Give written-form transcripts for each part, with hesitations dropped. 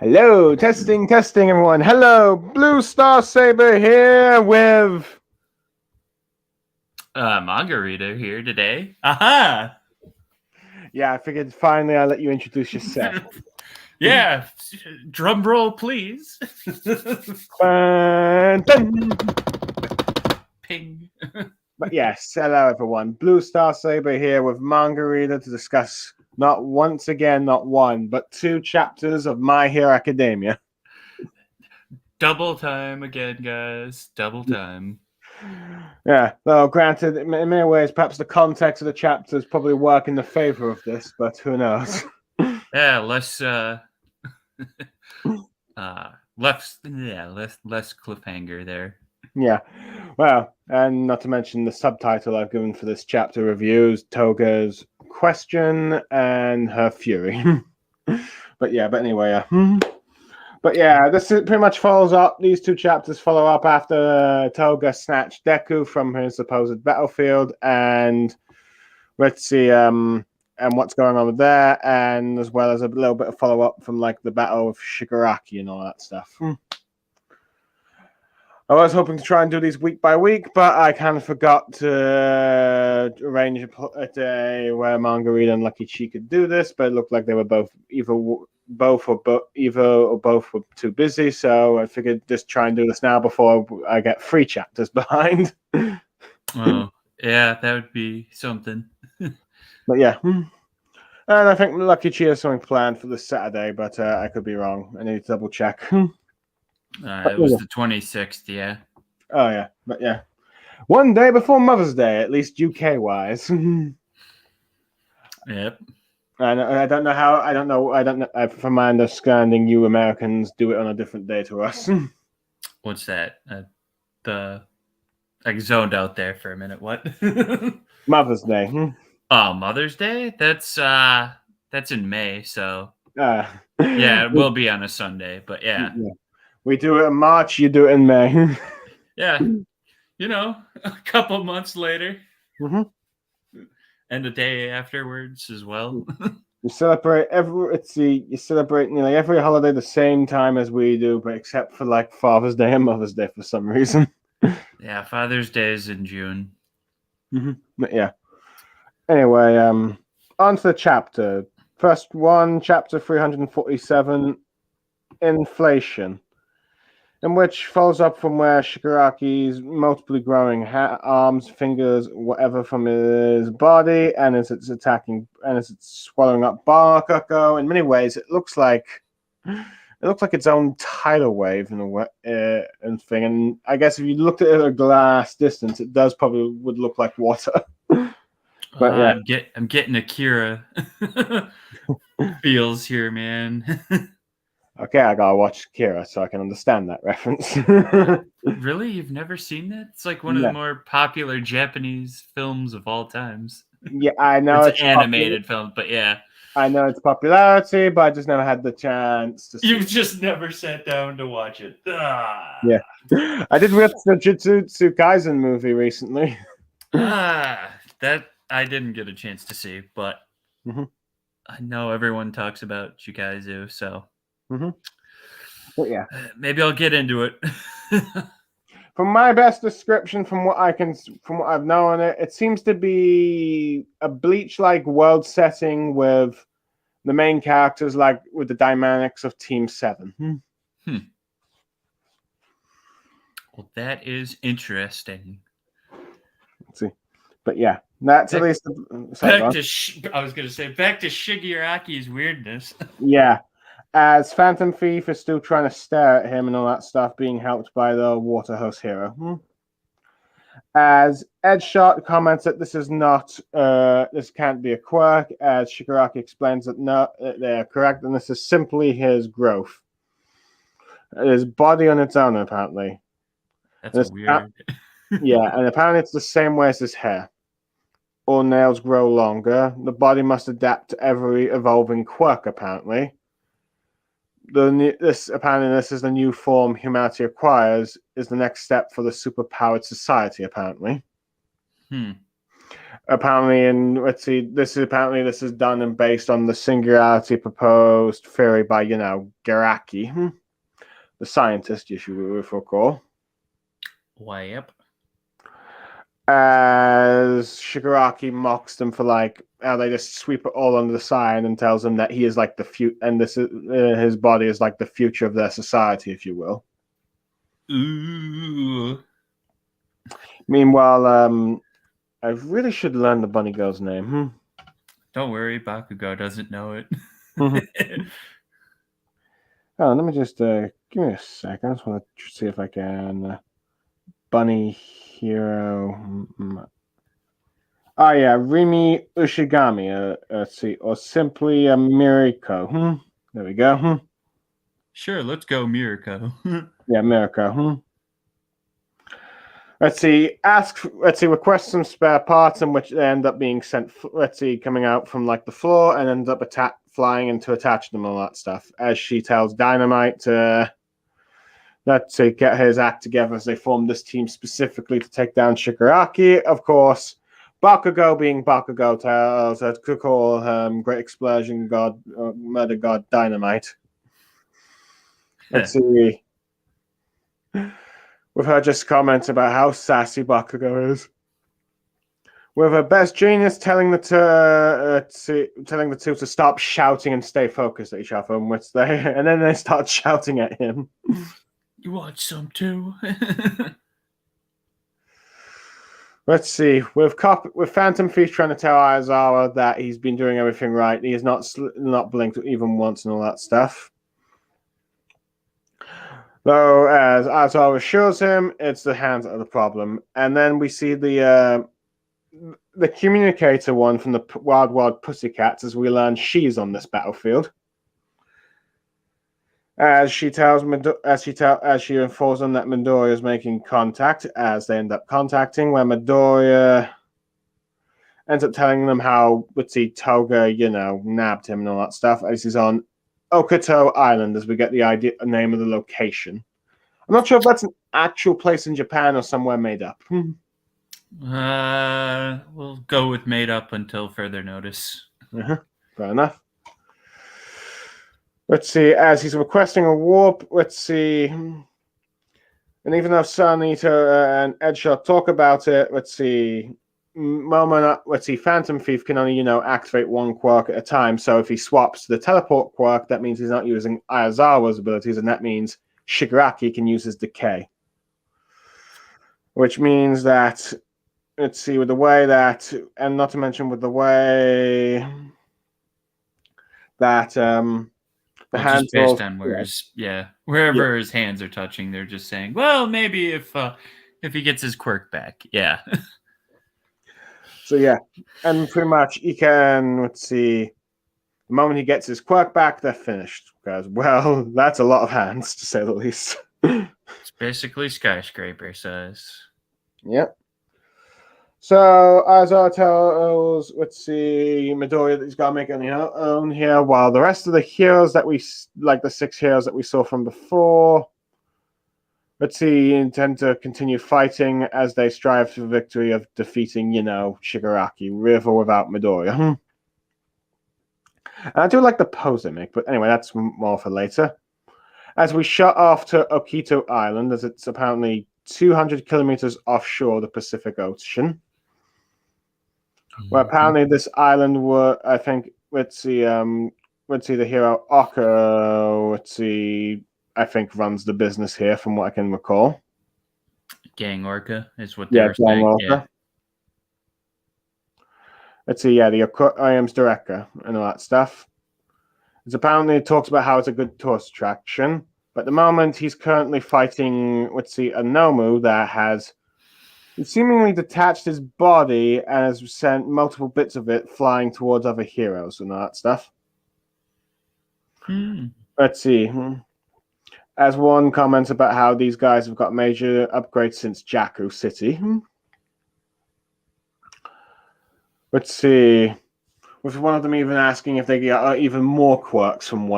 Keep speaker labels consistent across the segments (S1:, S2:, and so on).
S1: Hello, testing, everyone. Hello, Blue Star Saber here with
S2: Mangareader here today. Aha!
S1: Yeah, I figured finally I'll let you introduce yourself.
S2: Yeah, drum roll, please. Ping.
S1: But yes, hello everyone. Blue Star Saber here with Mangareader to discuss not one, but 2 chapters of My Hero Academia.
S2: Double time again, guys. Double time.
S1: Yeah, though granted, in many ways, perhaps the context of the chapters probably work in the favor of this, but who knows?
S2: Yeah, less less cliffhanger there.
S1: Yeah, well, and not to mention the subtitle I've given for this chapter reviews Toga's question and her fury. But anyway, But yeah, this pretty much follows up. These 2 chapters follow up after Toga snatched Deku from his supposed battlefield, and let's see, and what's going on with there, and as well as a little bit of follow up from like the battle of Shigaraki and all that stuff. I was hoping to try and do these week by week, but I kind of forgot to arrange a day where Mangareader and Lucky Chi could do this, but it looked like they were both both were too busy, so I figured just try and do this now before I get 3 chapters behind.
S2: Oh, yeah, that would be something.
S1: But yeah. And I think Lucky Chi has something planned for this Saturday, but I could be wrong. I need to double check.
S2: It was the 26th, yeah.
S1: Oh yeah, but yeah. One day before Mother's Day, at least UK wise.
S2: Yep.
S1: I don't know how. I don't know. From my understanding, you Americans do it on a different day to us.
S2: What's that? I zoned out there for a minute. What?
S1: Mother's Day.
S2: Oh, Mother's Day? That's in May, so
S1: Yeah,
S2: it will be on a Sunday, but yeah.
S1: We do it in March, you do it in May.
S2: Yeah. A couple months later.
S1: Mm-hmm.
S2: And the day afterwards as well.
S1: You celebrate you celebrate nearly every holiday the same time as we do, but except for like Father's Day and Mother's Day for some reason.
S2: Yeah, Father's Day is in June.
S1: Mm-hmm. But yeah. Anyway, on to the chapter. First one, chapter 347, Inflation, in which follows up from where Shigaraki's multiply growing arms, fingers, whatever from his body, and as it's swallowing up Bakako. In many ways, it looks like its own tidal wave in a way, and thing. And I guess if you looked at it at a glass distance, it would look like water. But yeah,
S2: I'm getting Akira feels here, man.
S1: Okay, I gotta watch Akira so I can understand that reference.
S2: Really? You've never seen that? It's like one of the more popular Japanese films of all times.
S1: Yeah, I know
S2: it's an animated film, but yeah.
S1: I know its popularity, but I just never had the chance to see.
S2: You've just never sat down to watch it.
S1: Yeah. I did watch the Jujutsu Kaisen movie recently.
S2: That I didn't get a chance to see, but I know everyone talks about Jukaizu, so
S1: But yeah,
S2: maybe I'll get into it.
S1: From my best description, from what I've known, it seems to be a Bleach-like world setting with the main characters like with the dynamics of Team 7.
S2: Well, that is interesting.
S1: Let's see, but yeah, that's at least.
S2: I was going to say back to Shigaraki's weirdness.
S1: Yeah. As Phantom Thief is still trying to stare at him and all that stuff, being helped by the water hose hero. As Edshot comments that this can't be a quirk, as Shigaraki explains that no, they are correct, and this is simply his growth. His body on its own, apparently.
S2: That's weird.
S1: Yeah, and apparently it's the same way as his hair. All nails grow longer. The body must adapt to every evolving quirk, apparently. This is the new form humanity acquires, is the next step for the superpowered society, apparently. Apparently, this is done and based on the singularity proposed theory by Garaki, the scientist, if you will recall.
S2: Why, yep.
S1: As Shigaraki mocks them for how they just sweep it all under the sign and tells them that he is like the future, and this is his body is like the future of their society, if you will.
S2: Ooh.
S1: Meanwhile, I really should learn the bunny girl's name.
S2: Don't worry, Bakugo doesn't know it.
S1: Oh, let me just give me a second. I just want to see if I can bunny hero. Oh yeah, Rimi Ushigami. Let's see, or simply Miriko. There we go.
S2: Sure, let's go, Miriko.
S1: Yeah, Miriko. Let's see, request some spare parts, in which they end up being sent. Coming out from the floor and end up flying and to attach them, all that stuff. As she tells Dynamite to get his act together, as they form this team specifically to take down Shigaraki. Of course, Bakugo, being Bakugo, tells her to call Great Explosion God, Murder God Dynamite. Let's see. With her just comments about how sassy Bakugo is. With her best genius telling the two to stop shouting and stay focused at each other, and then they start shouting at him.
S2: You want some too?
S1: Let's see. With Phantom Thief trying to tell Aizawa that he's been doing everything right, he has not blinked even once and all that stuff. Though, as Aizawa assures him, it's the hands that are the problem. And then we see the communicator one from the Wild Wild Pussycats, as we learn she's on this battlefield. As she informs them that Midoriya is making contact, as they end up contacting, where Midoriya ends up telling them how Toga, nabbed him and all that stuff, as he's on Okato Island, as we get the name of the location. I'm not sure if that's an actual place in Japan or somewhere made up.
S2: We'll go with made up until further notice.
S1: Fair enough. Let's see, as he's requesting a warp, let's see. And even though Sun Eater and Edgeshot talk about it, let's see. Phantom Thief can only, activate one quirk at a time. So if he swaps the teleport quirk, that means he's not using Aizawa's abilities, and that means Shigaraki can use his decay. Which means that, let's see, with the way that, and not to mention with the way that the hands
S2: just based on wherever his hands are touching, they're just saying, well, maybe if he gets his quirk back, yeah.
S1: So yeah, and pretty much he can, let's see, the moment he gets his quirk back, they're finished. Because, well, that's a lot of hands, to say the least.
S2: It's basically skyscraper size.
S1: Yep. So Aizawa tells, let's see, Midoriya that he's got to make it on his own here, while the rest of the heroes that we, the 6 heroes that we saw from before, let's see, intend to continue fighting as they strive for victory of defeating, Shigaraki, with or without Midoriya. And I do like the pose they make, but anyway, that's more for later. As we shut off to Okito Island, as it's apparently 200 kilometers offshore the Pacific Ocean. Well, apparently this island were, I think, let's see, the hero Oko, I think runs the business here from what I can recall.
S2: Gang Orca is what they were saying.
S1: Orca. Yeah. Let's see, the Aquarium's director and all that stuff. It talks about how it's a good tourist attraction, but at the moment he's currently fighting, a Nomu that has seemingly detached his body and has sent multiple bits of it flying towards other heroes and all that stuff. Let's see. As one comments about how these guys have got major upgrades since Jakku City. Let's see. With one of them even asking if they get even more quirks from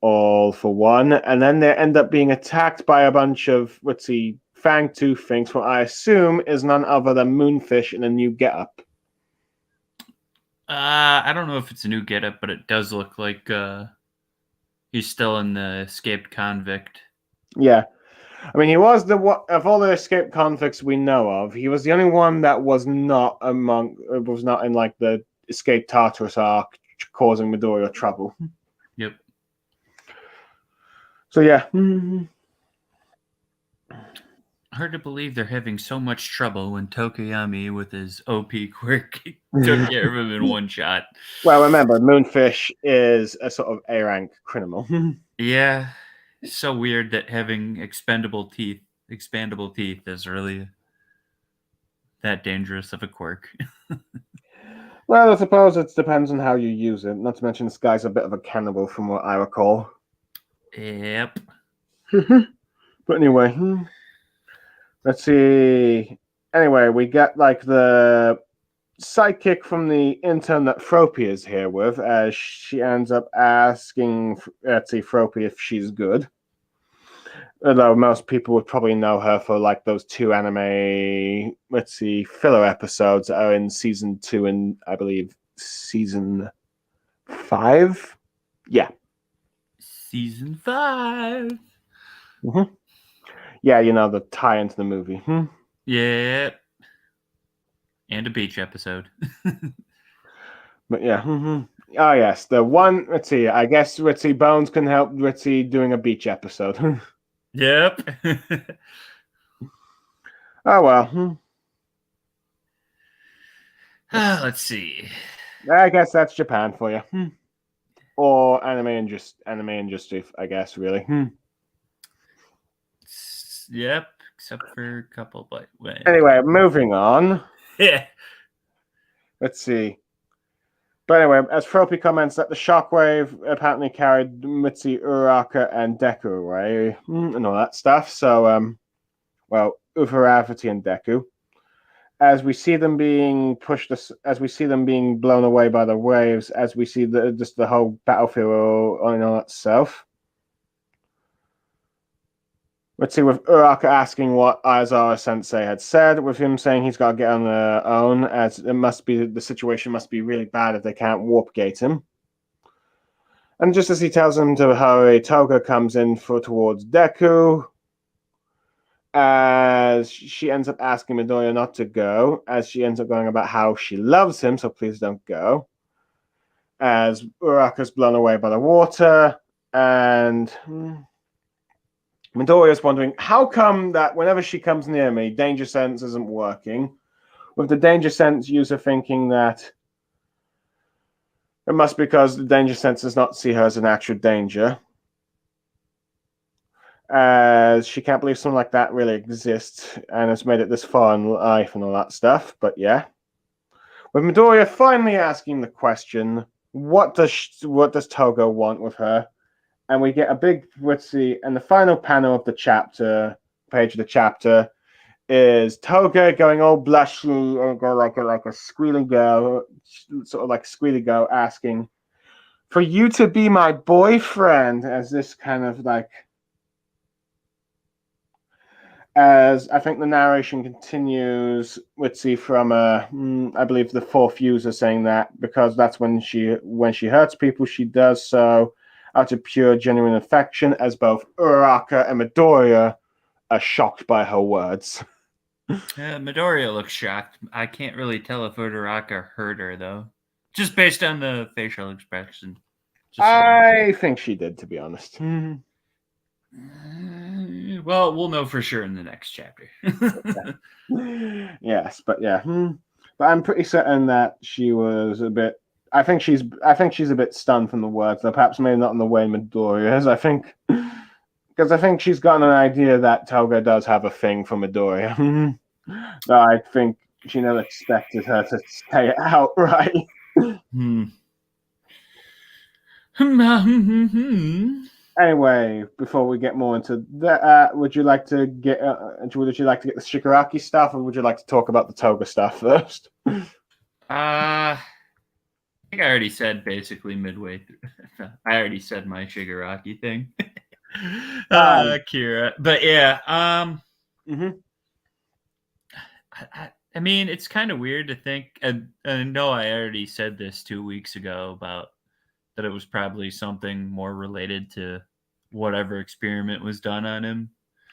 S1: All for One, and then they end up being attacked by a bunch of Fangtooth thinks what I assume is none other than Moonfish in a new getup.
S2: I don't know if it's a new getup, but it does look like he's still in the escaped convict.
S1: Yeah. I mean, he was of all the escaped convicts we know of, he was the only one that was not in like the escaped Tartarus arc causing Midoriya trouble.
S2: Yep.
S1: So yeah.
S2: Hard to believe they're having so much trouble when Tokuyami with his OP quirk took care of him in one shot.
S1: Well, remember, Moonfish is a sort of A-rank criminal.
S2: Yeah. So weird that having expandable teeth is really that dangerous of a quirk.
S1: Well, I suppose it depends on how you use it. Not to mention this guy's a bit of a cannibal from what I recall.
S2: Yep.
S1: But anyway, let's see. Anyway, we get like the sidekick from the intern that Froppy is here with, as she ends up asking, let's see, Froppy if she's good. Although most people would probably know her for like those 2 anime, let's see, filler episodes that are in season 2 and I believe season 5. Yeah.
S2: Season 5.
S1: Mm-hmm. Yeah, you know, the tie into the movie.
S2: Yep. And a beach episode.
S1: But yeah. Oh, yes. The one, let's see, I guess, let's see, Bones can help, let's see, doing a beach episode.
S2: Yep.
S1: Oh, well.
S2: Let's see.
S1: I guess that's Japan for you. Or anime industry, I guess, really.
S2: Yep, except for a couple, but wait.
S1: Anyway, moving on.
S2: Yeah.
S1: Let's see. But anyway, as Froppy comments that the shockwave apparently carried Mitzi, Uraraka, and Deku away, and all that stuff. So, well, Ufaravati and Deku. As we see them being pushed, as we see them being blown away by the waves, as we see just the whole battlefield in all itself. Let's see, with Uraraka asking what Aizawa Sensei had said, with him saying he's got to get on their own, as the situation must be really bad if they can't warp gate him. And just as he tells him to hurry, Toga comes in towards Deku, as she ends up asking Midoriya not to go, as she ends up going about how she loves him, so please don't go. As Uraraka's blown away by the water, and Midoriya's wondering, how come that whenever she comes near me, danger sense isn't working? With the danger sense user thinking that it must be because the danger sense does not see her as an actual danger. As she can't believe something like that really exists and has made it this far in life and all that stuff. But yeah. With Midoriya finally asking the question, what does Toga want with her? And we get a big, let's see, and the final panel of the chapter, page of the chapter, is Toga going all blushy and go like a squealing girl, sort of like a squealy girl, asking for you to be my boyfriend, as this kind of like, as I think the narration continues, let's see, from I believe the 4th user saying that because that's when she hurts people, she does so out of pure, genuine affection, as both Uraraka and Midoriya are shocked by her words.
S2: Midoriya looks shocked. I can't really tell if Uraraka hurt her, though. Just based on the facial expression.
S1: I think she did, to be honest.
S2: Well, we'll know for sure in the next chapter.
S1: Yes, but yeah. But I'm pretty certain that she was a bit... I think she's a bit stunned from the words, though perhaps maybe not in the way Midoriya is. I think because I think she's gotten an idea that Toga does have a thing for Midoriya. I think she never expected her to say it outright. Anyway, before we get more into that, would you like to get the Shigaraki stuff, or would you like to talk about the Toga stuff first?
S2: I think I already said basically midway through. I already said my Shigaraki thing. Kira. But yeah,
S1: Mm-hmm.
S2: I mean, it's kind of weird to think, and I know I already said this 2 weeks ago about that it was probably something more related to whatever experiment was done on him.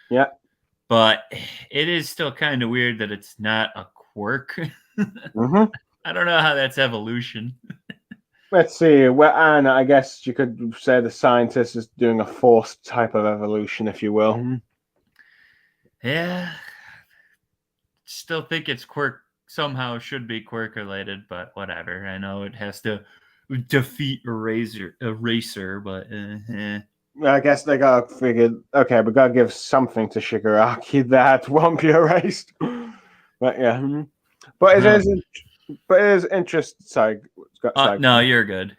S1: Yeah.
S2: But it is still kind of weird that it's not a quirk.
S1: Mm-hmm.
S2: I don't know how that's evolution.
S1: Let's see. Well, and I guess you could say the scientist is doing a forced type of evolution, if you will.
S2: Yeah. Still think it's quirk somehow should be quirk related, but whatever. I know it has to defeat eraser, but
S1: I guess they got figured. Okay, we gotta give something to Shigaraki that won't be erased. But yeah, but it is. But it is interesting. Sorry, sorry.
S2: No, you're good.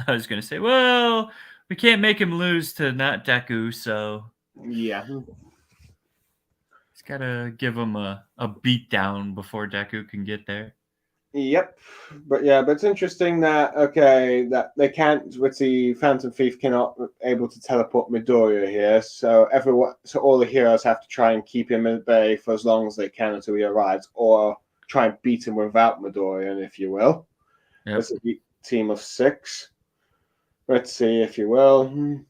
S2: I was gonna say, well, we can't make him lose to not Deku, so
S1: Yeah.
S2: he's gotta give him a beat down before Deku can get there.
S1: Yep. But yeah, but it's interesting that that they can't with the Phantom Thief cannot able to teleport Midoriya here, so all the heroes have to try and keep him at bay for as long as they can until he arrives, or try and beat him without Midoriya, if you will.
S2: Yep.
S1: It's a team of 6. Let's see, if you will. And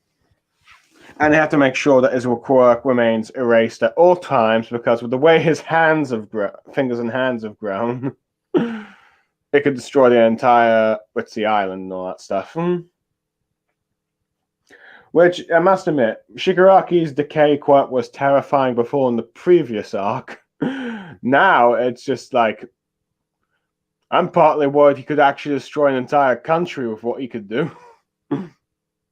S1: they have to make sure that his quirk remains erased at all times, because with the way his fingers and hands have grown, it could destroy the entire island and all that stuff. Which, I must admit, Shigaraki's decay quirk was terrifying before in the previous arc. Now, it's just like, I'm partly worried he could actually destroy an entire country with what he could do.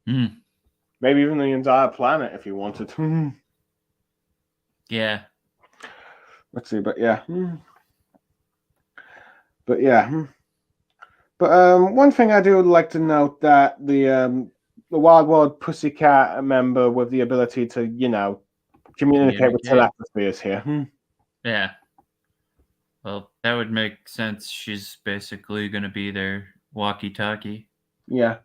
S1: Maybe even the entire planet if he wanted to.
S2: Yeah.
S1: Let's see, but yeah. But yeah. But one thing I do like to note that the Wild World Pussycat member with the ability to, communicate with telepathy is here.
S2: Yeah. Well, that would make sense. She's basically going to be their walkie-talkie.
S1: Yeah.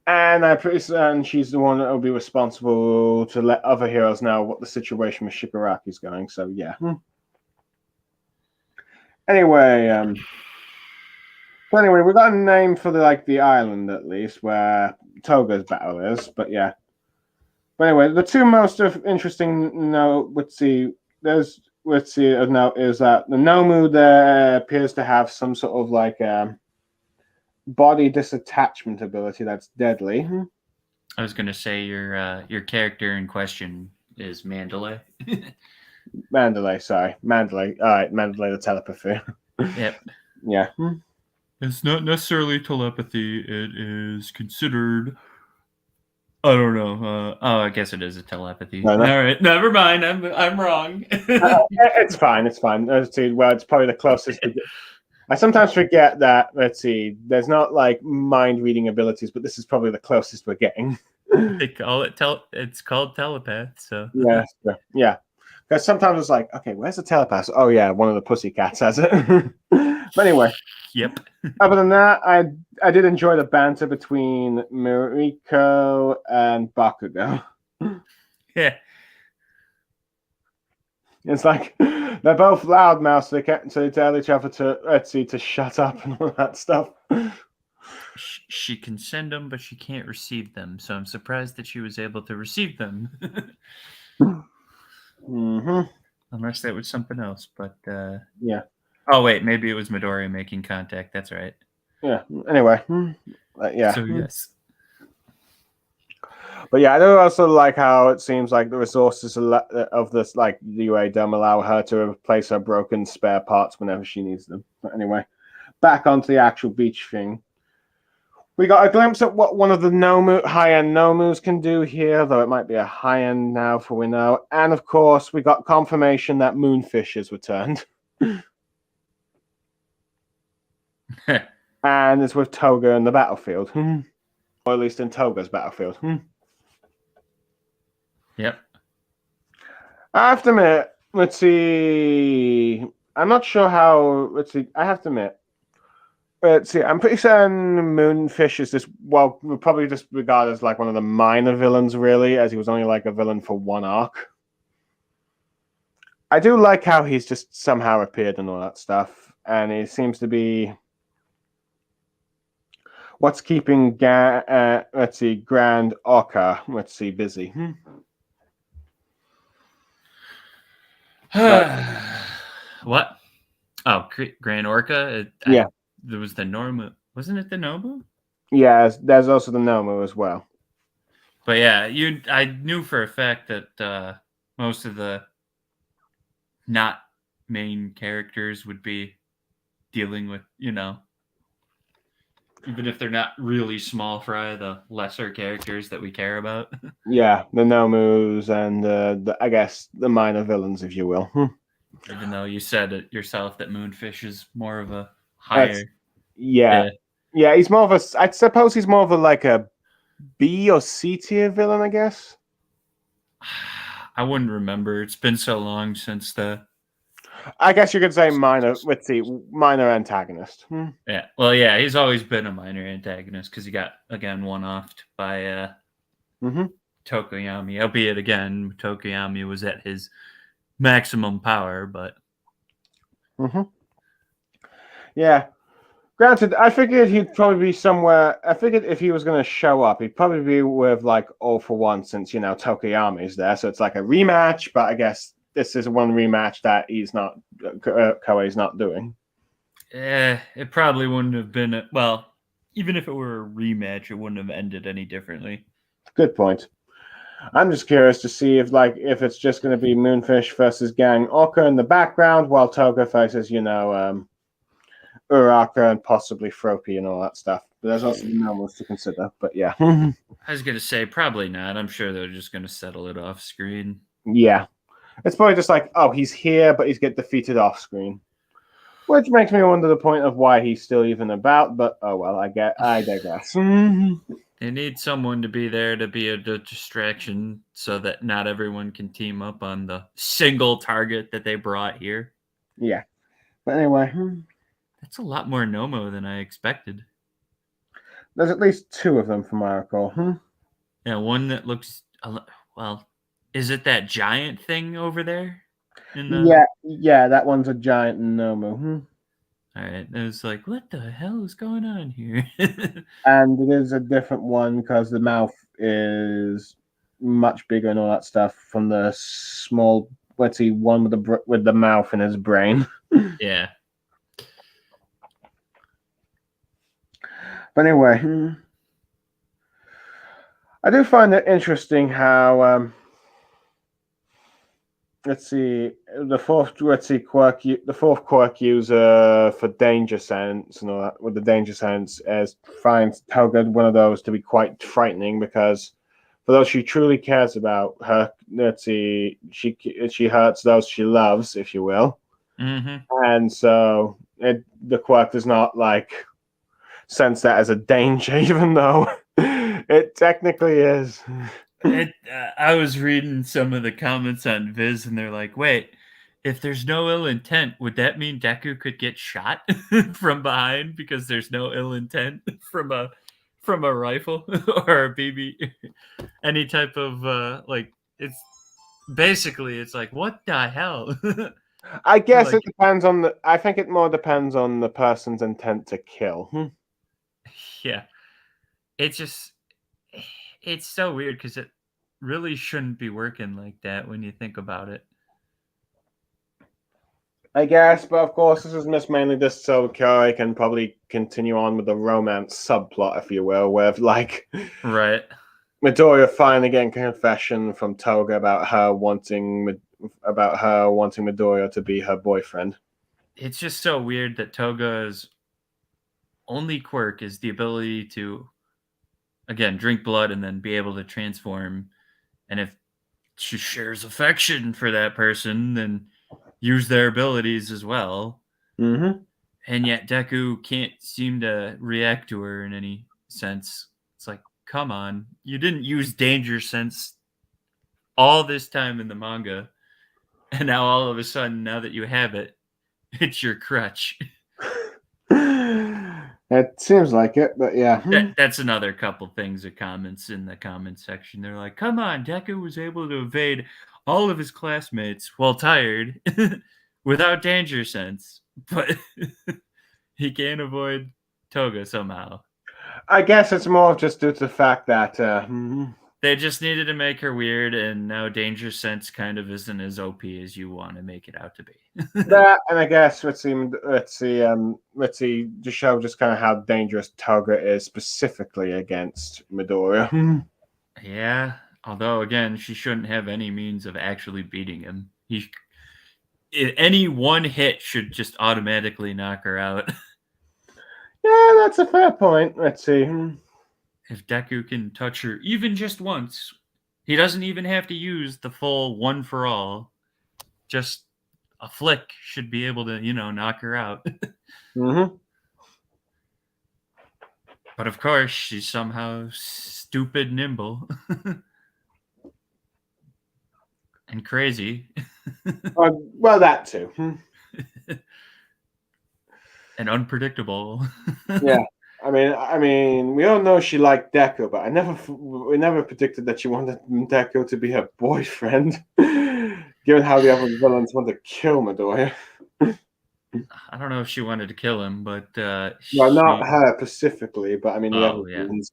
S1: And I'm pretty certain she's the one that will be responsible to let other heroes know what the situation with Shigaraki is going. So, yeah. Anyway, we got a name for the island at least where Toga's battle is. But yeah. But anyway, the two most interesting note is that the Nomu there appears to have some sort of body disattachment ability that's deadly.
S2: I was gonna say your character in question is Mandalay.
S1: Mandalay. All right, Mandalay the telepathy.
S2: Yep.
S1: Yeah.
S2: It's not necessarily telepathy. It is considered. I don't know. I guess it is a telepathy.
S1: No.
S2: All right, never mind. I'm wrong.
S1: It's fine. It's fine. Let's see. Well, it's probably the closest. I sometimes forget that. Let's see. There's not mind reading abilities, but this is probably the closest we're getting.
S2: They call it It's called telepath. So
S1: yeah. Because sometimes it's like, okay, where's the telepath? Oh yeah, one of the pussycats has it. But anyway.
S2: Yep.
S1: Other than that, I did enjoy the banter between Miriko and Bakugo.
S2: Yeah.
S1: It's like they're both loudmouths, so they tell each other to shut up and all that stuff.
S2: She can send them, but she can't receive them. So I'm surprised that she was able to receive them. Unless that was something else, but
S1: yeah.
S2: Oh wait, maybe it was Midoriya making contact. That's right.
S1: Yeah. Anyway, yeah.
S2: So yes.
S1: But yeah, I do also like how it seems like the resources of this UA Dome allow her to replace her broken spare parts whenever she needs them. But anyway, back onto the actual beach thing. We got a glimpse at what one of the high-end Nomus can do here, though it might be a high-end now for we know. And of course, we got confirmation that Moonfish has returned. And it's with Toga in the battlefield. Or at least in Toga's battlefield.
S2: Yep.
S1: I have to admit, let's see. I'm not sure how. Let's see. I have to admit. Let's see. I'm pretty certain Moonfish is we'll probably just regard as one of the minor villains, really, as he was only a villain for one arc. I do like how he's just somehow appeared and all that stuff, and it seems to be what's keeping Grand Orca, busy.
S2: What? Oh, Grand Orca.
S1: Yeah.
S2: There was the Norma. Wasn't it the Nobu?
S1: Yeah, there's also the Nomu as well.
S2: But yeah, I knew for a fact that most of the not main characters would be dealing with, even if they're not really small fry, the lesser characters that we care about.
S1: Yeah, the Nomus and I guess the minor villains, if you will.
S2: Even though you said it yourself that Moonfish is more of a higher.
S1: Yeah, he's more of a. I suppose he's more of like a B or C tier villain, I guess.
S2: I wouldn't remember. It's been so long since the.
S1: I guess you could say minor. Let's see, minor antagonist.
S2: Yeah, well, yeah, he's always been a minor antagonist because he got again one-offed by Tokoyami. Albeit again, Tokoyami was at his maximum power, but.
S1: Yeah. Granted, I figured he'd probably be somewhere. I figured if he was going to show up, he'd probably be with like All for One, since Tokoyami's there. So it's like a rematch, but I guess this is one rematch that he's not. Koei's not doing.
S2: It probably wouldn't have been. Well, even if it were a rematch, it wouldn't have ended any differently.
S1: Good point. I'm just curious to see if it's just going to be Moonfish versus Gang Orca in the background, while Toga faces Uraka and possibly Froppy and all that stuff. But there's also the normals to consider. But yeah.
S2: I was gonna say probably not. I'm sure they're just gonna settle it off screen.
S1: Yeah. It's probably just like, oh, he's here, but he's get defeated off screen. Which makes me wonder the point of why he's still even about, but oh well, I digress.
S2: They need someone to be there to be a distraction so that not everyone can team up on the single target that they brought here.
S1: Yeah. But anyway.
S2: That's a lot more Nomo than I expected.
S1: There's at least two of them from my recall.
S2: Yeah, one that looks, well, is it that giant thing over there?
S1: Yeah, that one's a giant Nomu.
S2: All right, it was like, what the hell is going on here?
S1: And it is a different one because the mouth is much bigger and all that stuff from the small, let's see, one with the mouth in his brain.
S2: Yeah.
S1: But anyway, I do find it interesting how let's see, the fourth quirk user for danger sense and all that with the danger sense finds Toga one of those to be quite frightening, because for those she truly cares about, her, let's see, she hurts those she loves, if you will. And so the quirk does not sense that as a danger, even though it technically is.
S2: I was reading some of the comments on Viz, and they're like, wait, if there's no ill intent, would that mean Deku could get shot from behind because there's no ill intent from a rifle or a BB? Any type of it's basically, it's like, what the hell?
S1: I guess it depends on I think it more depends on the person's intent to kill.
S2: Yeah. It's so weird because it really shouldn't be working like that when you think about it.
S1: I guess, but of course, this is mainly just so Koei can probably continue on with the romance subplot, if you will, with
S2: right,
S1: Midoriya finally getting confession from Toga about her wanting Midoriya to be her boyfriend.
S2: It's just so weird that Toga's only quirk is the ability to, again, drink blood and then be able to transform. And if she shares affection for that person, then use their abilities as well. And yet Deku can't seem to react to her in any sense. It's like, come on, you didn't use danger sense all this time in the manga, and now all of a sudden, now that you have it, it's your crutch.
S1: It seems like it, but yeah.
S2: That's another couple things of comments in the comment section. They're like, come on, Deku was able to evade all of his classmates while tired without danger sense, but he can't avoid Toga somehow.
S1: I guess it's more just due to the fact that
S2: They just needed to make her weird, and now danger sense kind of isn't as OP as you want to make it out to be.
S1: that, and I guess let's see, to show just kind of how dangerous Toga is specifically against Midoriya.
S2: Yeah, although again, she shouldn't have any means of actually beating him. Any one hit should just automatically knock her out.
S1: Yeah, that's a fair point. Let's see.
S2: If Deku can touch her even just once, he doesn't even have to use the full one for all. Just a flick should be able to, knock her out.
S1: Mm-hmm.
S2: But of course, she's somehow stupid nimble and crazy.
S1: Well, that too.
S2: And unpredictable.
S1: Yeah. I mean, we all know she liked Deku, but we never predicted that she wanted Deku to be her boyfriend. Given how the other villains want to kill Midoriya.
S2: I don't know if she wanted to kill him, but
S1: well, not her specifically, but I mean the other villains.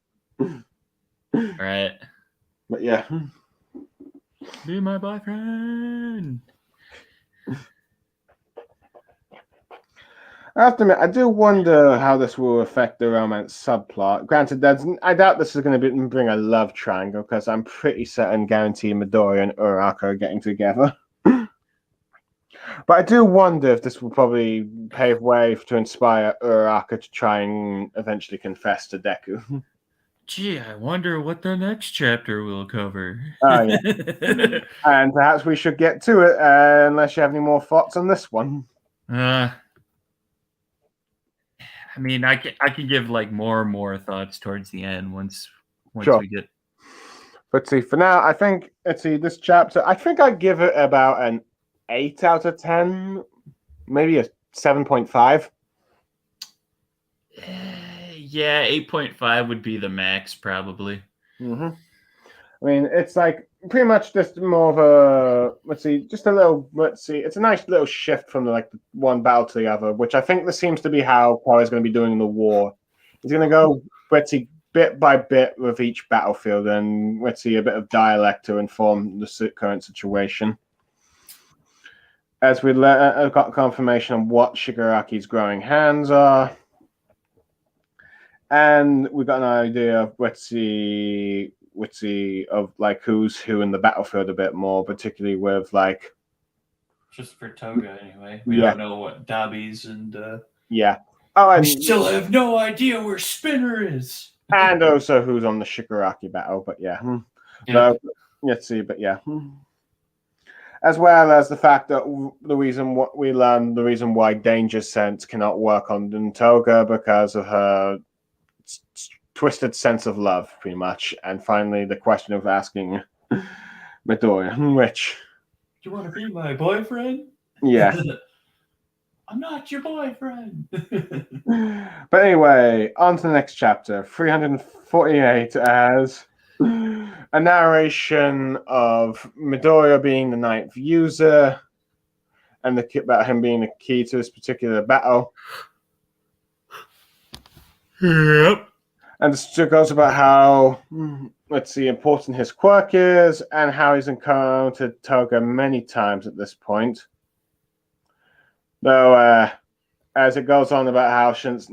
S2: Right.
S1: But yeah.
S2: Be my boyfriend.
S1: I have to admit, I do wonder how this will affect the romance subplot. Granted, I doubt this is going to bring a love triangle, because I'm pretty certain guarantee Midoriya and Uraraka are getting together. But I do wonder if this will probably pave way to inspire Uraraka to try and eventually confess to Deku.
S2: Gee, I wonder what the next chapter will cover.
S1: Oh, yeah. And perhaps we should get to it, unless you have any more thoughts on this one.
S2: I mean, I can give like more thoughts towards the end once
S1: Sure.
S2: we get.
S1: But see, for now, I think this chapter. I think I'd give it about an 8 out of 10, maybe a 7.5.
S2: Yeah, 8.5 would be the max probably.
S1: Mm-hmm. I mean, it's like pretty much just more of a just a little. It's a nice little shift from the one battle to the other, which I think this seems to be how Power is going to be doing in the war. He's going to go bit by bit with each battlefield, and a bit of dialect to inform the current situation. As we got confirmation on what Shigaraki's growing hands are, and we've got an idea of of who's who in the battlefield a bit more, particularly with
S2: just for Toga anyway. We don't know what Dabi's and
S1: yeah. Oh, and
S2: we still have no idea where Spinner is.
S1: And also who's on the Shigaraki battle, but yeah.
S2: Yep.
S1: Let's see, but yeah. As well as the fact that the reason why Danger Sense cannot work on Toga because of her twisted sense of love, pretty much. And finally, the question of asking Midoriya, which...
S2: Do you want to be my boyfriend?
S1: Yeah.
S2: I'm not your boyfriend.
S1: But anyway, on to the next chapter, 348, as a narration of Midoriya being the 9th user and about him being the key to this particular battle.
S2: Yep.
S1: And it goes about how, important his quirk is and how he's encountered Toga many times at this point. Though, as it goes on about how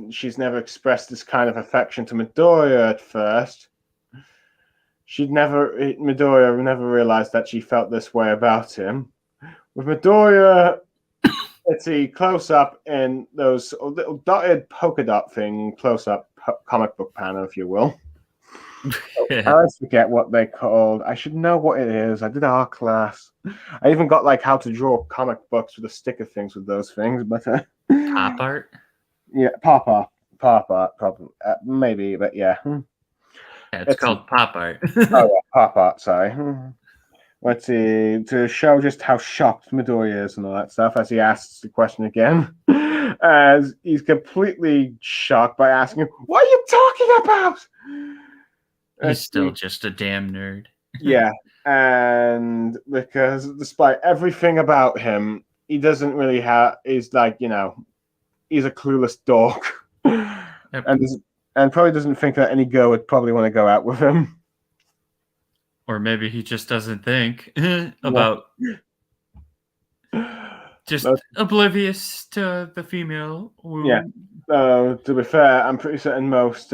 S1: she's never expressed this kind of affection to Midoriya at first, Midoriya never realized that she felt this way about him. With Midoriya, close up in those little dotted polka dot thing, close up comic book panel, if you will. I always forget what they're called. I should know what it is. I did art class. I even got how to draw comic books with the sticker things with those things, but
S2: pop art.
S1: Yeah, pop art, probably, maybe, but yeah.
S2: Yeah, it's called pop art.
S1: Oh yeah, pop art. Sorry. let's see, to show just how shocked Midori is and all that stuff, as he asks the question again, as he's completely shocked by asking, "What are you talking about?"
S2: He's still just a damn nerd.
S1: Yeah, and because despite everything about him, he doesn't really have. He's like, he's a clueless dork,
S2: Yep.
S1: and probably doesn't think that any girl would probably want to go out with him.
S2: Or maybe he just doesn't think about just oblivious to the female wound.
S1: Yeah. To be fair, I'm pretty certain most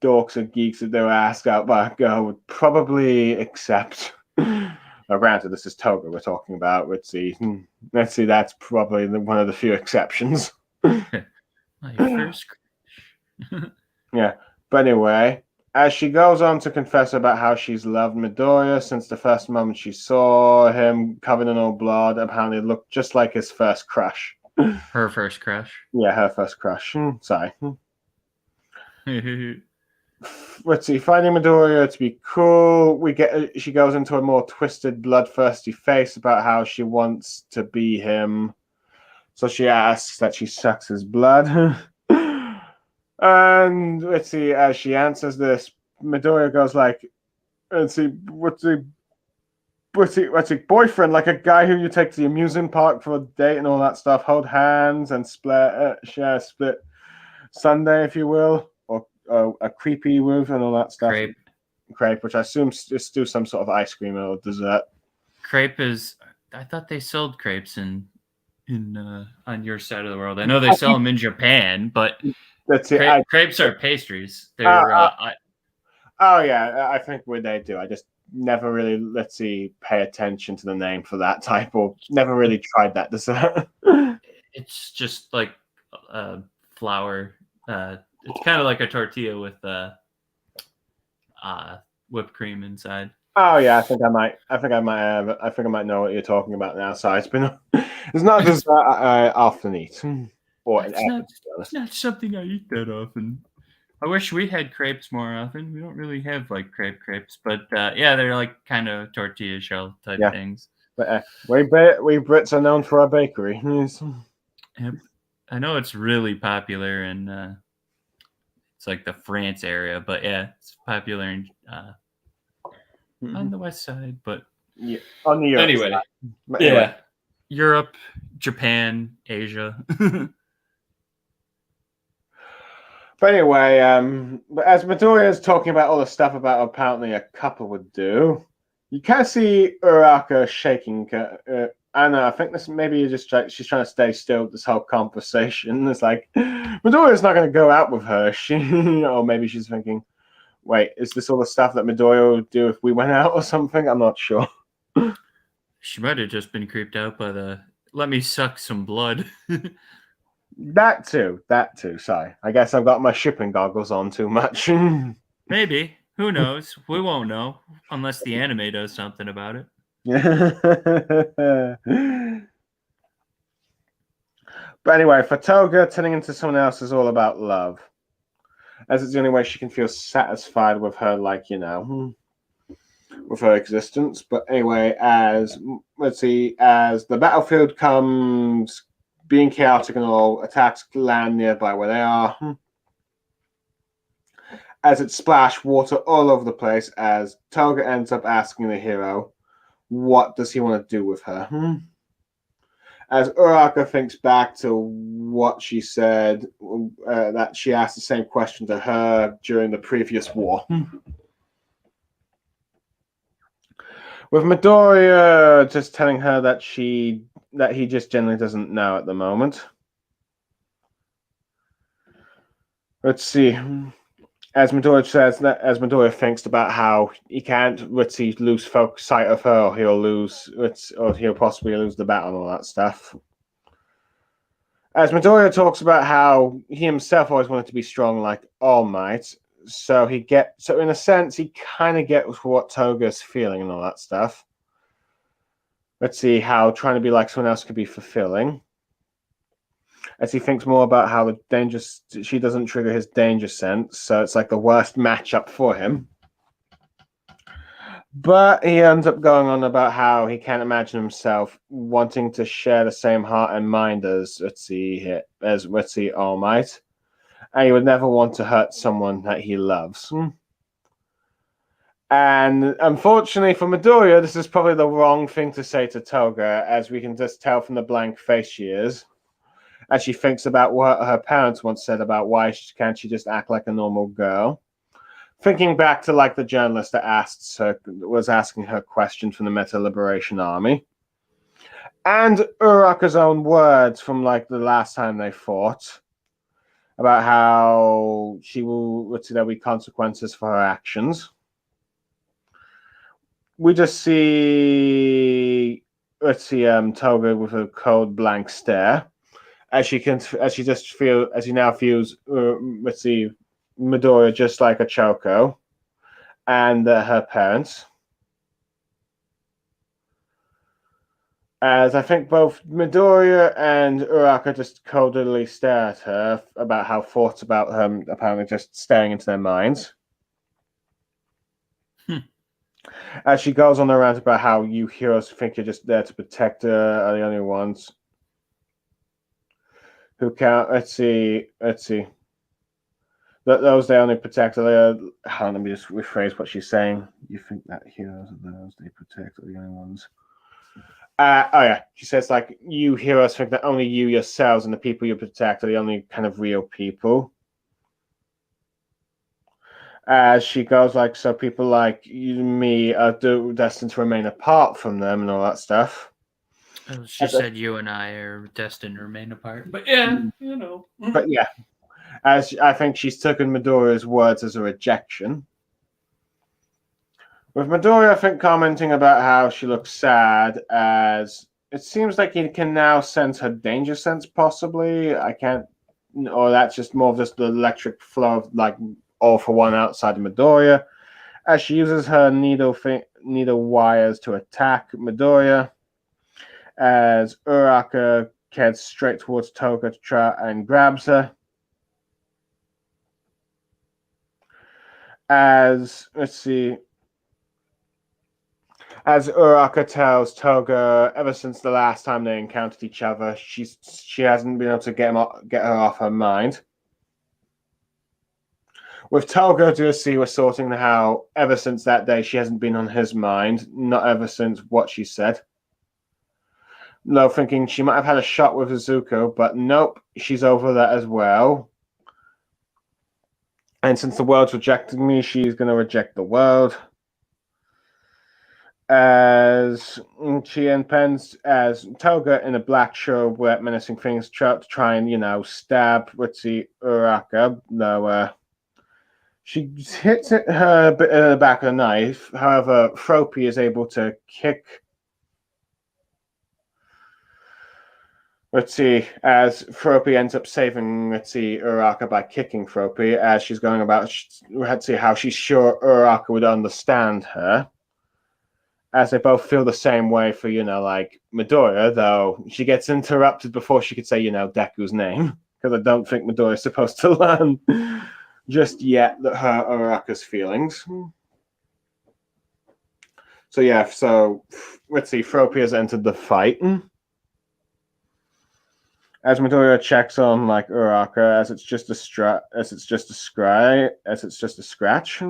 S1: dorks and geeks that they were asked out by a girl would probably accept. Now, granted, this is Toga we're talking about. Let's see. That's probably one of the few exceptions.
S2: My first crush.
S1: Yeah. But anyway, as she goes on to confess about how she's loved Midoriya since the first moment she saw him covered in all blood, apparently looked just like his first crush.
S2: Her first crush.
S1: Yeah, her first crush. Sorry. Let's see. Finding Midoriya to be cool, she goes into a more twisted, bloodthirsty face about how she wants to be him. So she asks that she sucks his blood. And let's see, as she answers this, Midoriya goes like, let's see, what's the boyfriend, like a guy who you take to the amusement park for a date and all that stuff, hold hands and share a split Sunday, if you will, or a creepy with and all that stuff. Crepe, which I assume is do some sort of ice cream or dessert.
S2: Crepe is, I thought they sold crepes in on your side of the world. I know they sell them in Japan, but
S1: that's it.
S2: Crepes are pastries. They're
S1: oh yeah, I think they do. I just never really, let's see, pay attention to the name for that type, or never really tried that dessert.
S2: It's just like flour. It's kind of like a tortilla with whipped cream inside.
S1: Oh yeah, I think I might know what you're talking about now. So it's not just I often eat. Or
S2: it's not something I eat that often. I wish we had crepes more often. We don't really have like crepes, but yeah, they're like kind of tortilla shell type things.
S1: But we Brits are known for our bakery.
S2: Yep. I know it's really popular in it's like the France area, but yeah, it's popular in on the west side, but
S1: on the Europe
S2: anyway,
S1: side.
S2: Yeah, Europe, Japan, Asia.
S1: But anyway, as Midoriya is talking about all the stuff about apparently a couple would do, you can see Uraraka shaking. I know. I think this maybe she's trying to stay still with this whole conversation. It's like Midoriya's not going to go out with her. Or maybe she's thinking, wait, is this all the stuff that Midoriya would do if we went out or something? I'm not sure.
S2: She might have just been creeped out by the "let me suck some blood."
S1: That too. Sorry, I guess I've got my shipping goggles on too much.
S2: Maybe. Who knows? We won't know unless the anime does something about it.
S1: But anyway, for Toga, turning into someone else is all about love, as it's the only way she can feel satisfied with her, with her existence. But anyway, as the battlefield comes, being chaotic and all, attacks land nearby where they are. As it splashed water all over the place, as Toga ends up asking the hero, what does he want to do with her? As Uraraka thinks back to what she said, that she asked the same question to her during the previous war. With Midoriya just telling her that he just generally doesn't know at the moment. Let's see. As Midoriya thinks about how he can't, lose sight of her, or he'll possibly lose the battle and all that stuff. As Midoriya talks about how he himself always wanted to be strong like All Might, so in a sense he kind of gets what Toga's feeling and all that stuff. Let's see how trying to be like someone else could be fulfilling. As he thinks more about how she doesn't trigger his danger sense, so it's like the worst matchup for him. But he ends up going on about how he can't imagine himself wanting to share the same heart and mind as All Might, and he would never want to hurt someone that he loves. And unfortunately for Midoriya, this is probably the wrong thing to say to Toga, as we can just tell from the blank face she is, as she thinks about what her parents once said about why can't she just act like a normal girl. Thinking back to like the journalist that was asking her questions from the Meta Liberation Army, and Uraraka's own words from like the last time they fought about how there'll be consequences for her actions. We just see Toga with a cold blank stare as she now feels Midoriya just like a Choco and her parents. As I think both Midoriya and Uraraka just coldly stare at her about how thoughts about her apparently just staring into their minds. As she goes on around about how you heroes think you're just there to protect her are the only ones who can't. Let's see. Those they only protect. Let me just rephrase what she's saying. You think that heroes are those they protect are the only ones. She says like you heroes think that only you yourselves and the people you protect are the only kind of real people. As she goes like, so people like you and me are destined to remain apart from them and all that stuff.
S2: She said you and I are destined to remain apart. But yeah, you know.
S1: But yeah, as I think she's taken Midoriya's words as a rejection. With Midoriya, I think, commenting about how she looks sad, as it seems like he can now sense her danger sense, possibly. I can't, or that's just more of just the electric flow of like all for one outside of Midoriya, as she uses her needle wires to attack Midoriya, as Uraraka heads straight towards Toga to try and grabs her. As Uraraka tells Toga, ever since the last time they encountered each other, she hasn't been able to get her off her mind. With Toga just we're sorting how ever since that day she hasn't been on his mind, not ever since what she said. No, thinking she might have had a shot with Izuku, but nope, she's over that as well. And since the world's rejecting me, she's going to reject the world. As she impends as Toga in a black shirt with menacing things to try and stab Uraraka. No, she hits her bit in the back of the knife. However, Froppy is able to kick. As Froppy ends up saving Uraraka by kicking Froppy as she's going about. How she's sure Uraraka would understand her. As they both feel the same way for, like Midoriya, though she gets interrupted before she could say, Deku's name, because I don't think Midoriya's supposed to learn just yet that her Uraraka's feelings. So yeah, Froppy has entered the fight. As Midoriya checks on like Uraraka, as it's just a scratch.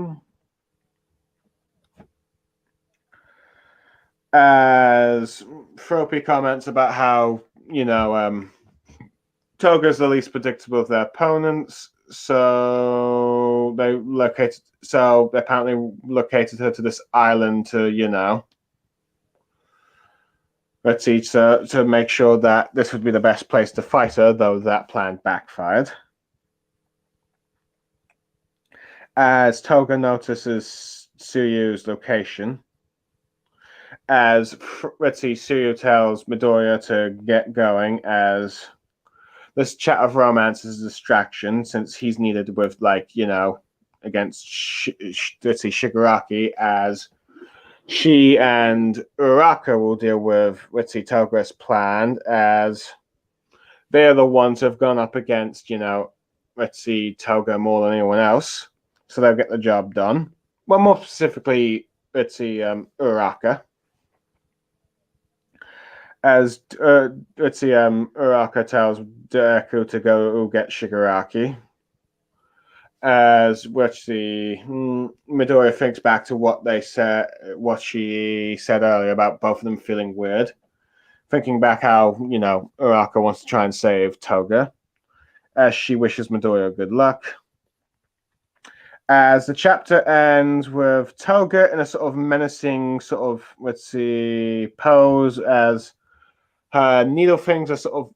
S1: As Froppy comments about how, Toga's the least predictable of their opponents, so they apparently located her to this island to, to make sure that this would be the best place to fight her, though that plan backfired. As Toga notices Suryu's location, as Suryu tells Midoriya to get going, as this chat of romance is a distraction since he's needed with, against Shigaraki, as she and Uraraka will deal with Toga's plan, as they're the ones who have gone up against, Toga more than anyone else, so they'll get the job done. Well, more specifically, Uraka. As Uraka tells Deku to go get Shigaraki. As Midoriya thinks back to what she said earlier about both of them feeling weird. Thinking back how, Uraka wants to try and save Toga. As she wishes Midoriya good luck. As the chapter ends with Toga in a sort of menacing pose as her needle things are sort of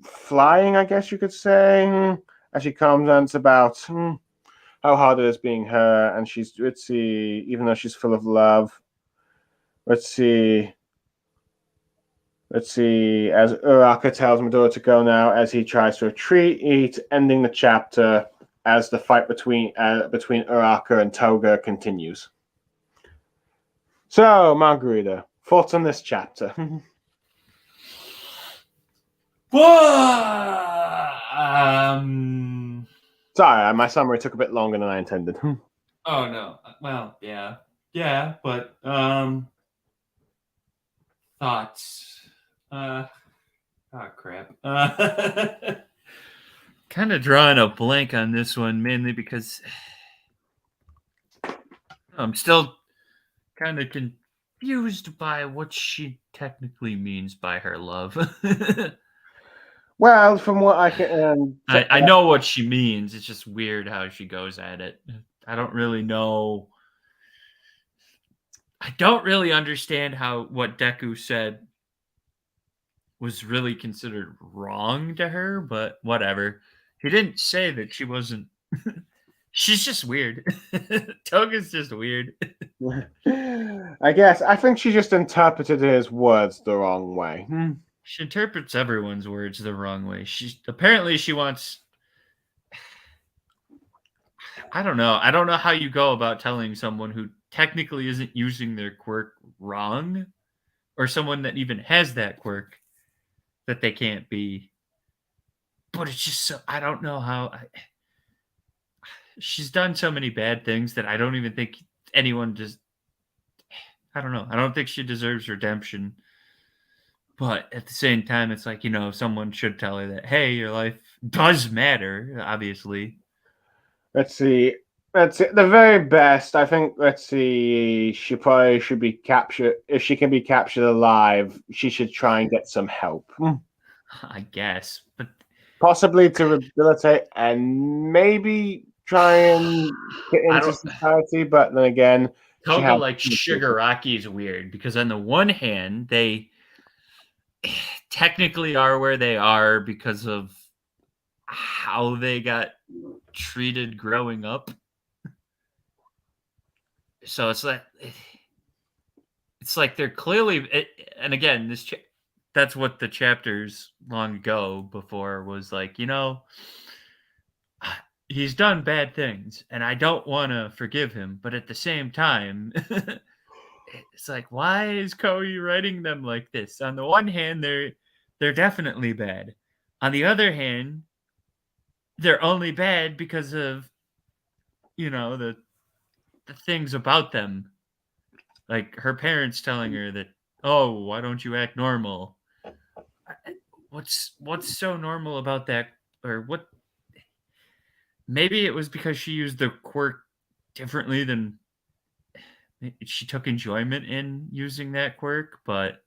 S1: flying, I guess you could say, as she comments about how hard it is being her, and she's, even though she's full of love. As Uraka tells Midoriya to go now as he tries to retreat, ending the chapter as the fight between Uraka and Toga continues. So, Mangareader, thoughts on this chapter? Sorry, my summary took a bit longer than I intended.
S2: Oh no. Well, yeah, but thoughts. Oh crap. Kind of drawing a blank on this one, mainly because I'm still kind of confused by what she technically means by her love.
S1: Well, from what I can,
S2: I know what she means. It's just weird how she goes at it. I don't really know. I don't really understand how what Deku said was really considered wrong to her, but whatever. He didn't say that she wasn't. She's just weird. Toga's just weird.
S1: I think she just interpreted his words the wrong way.
S2: She interprets everyone's words the wrong way. Apparently she wants. I don't know. I don't know how you go about telling someone who technically isn't using their quirk wrong, or someone that even has that quirk, that they can't be. But it's just so, I don't know how. She's done so many bad things that I don't even think anyone just. I don't know. I don't think she deserves redemption. But at the same time, it's like, someone should tell her that, hey, your life does matter, obviously.
S1: Let's see. The very best, I think, she probably should be captured. If she can be captured alive, she should try and get some help.
S2: I guess. But
S1: possibly to rehabilitate and maybe try and get into society, but then again,
S2: Toga like Shigaraki is weird because on the one hand, they technically are where they are because of how they got treated growing up. So it's like they're clearly, and again, that's what the chapters long ago before was like, he's done bad things and I don't want to forgive him, but at the same time, it's like, why is Koei writing them like this? On the one hand, they're definitely bad. On the other hand, they're only bad because of the things about them, like her parents telling her that, oh, why don't you act normal? What's so normal about that? Or what? Maybe it was because she used the quirk differently than she took enjoyment in using that quirk, but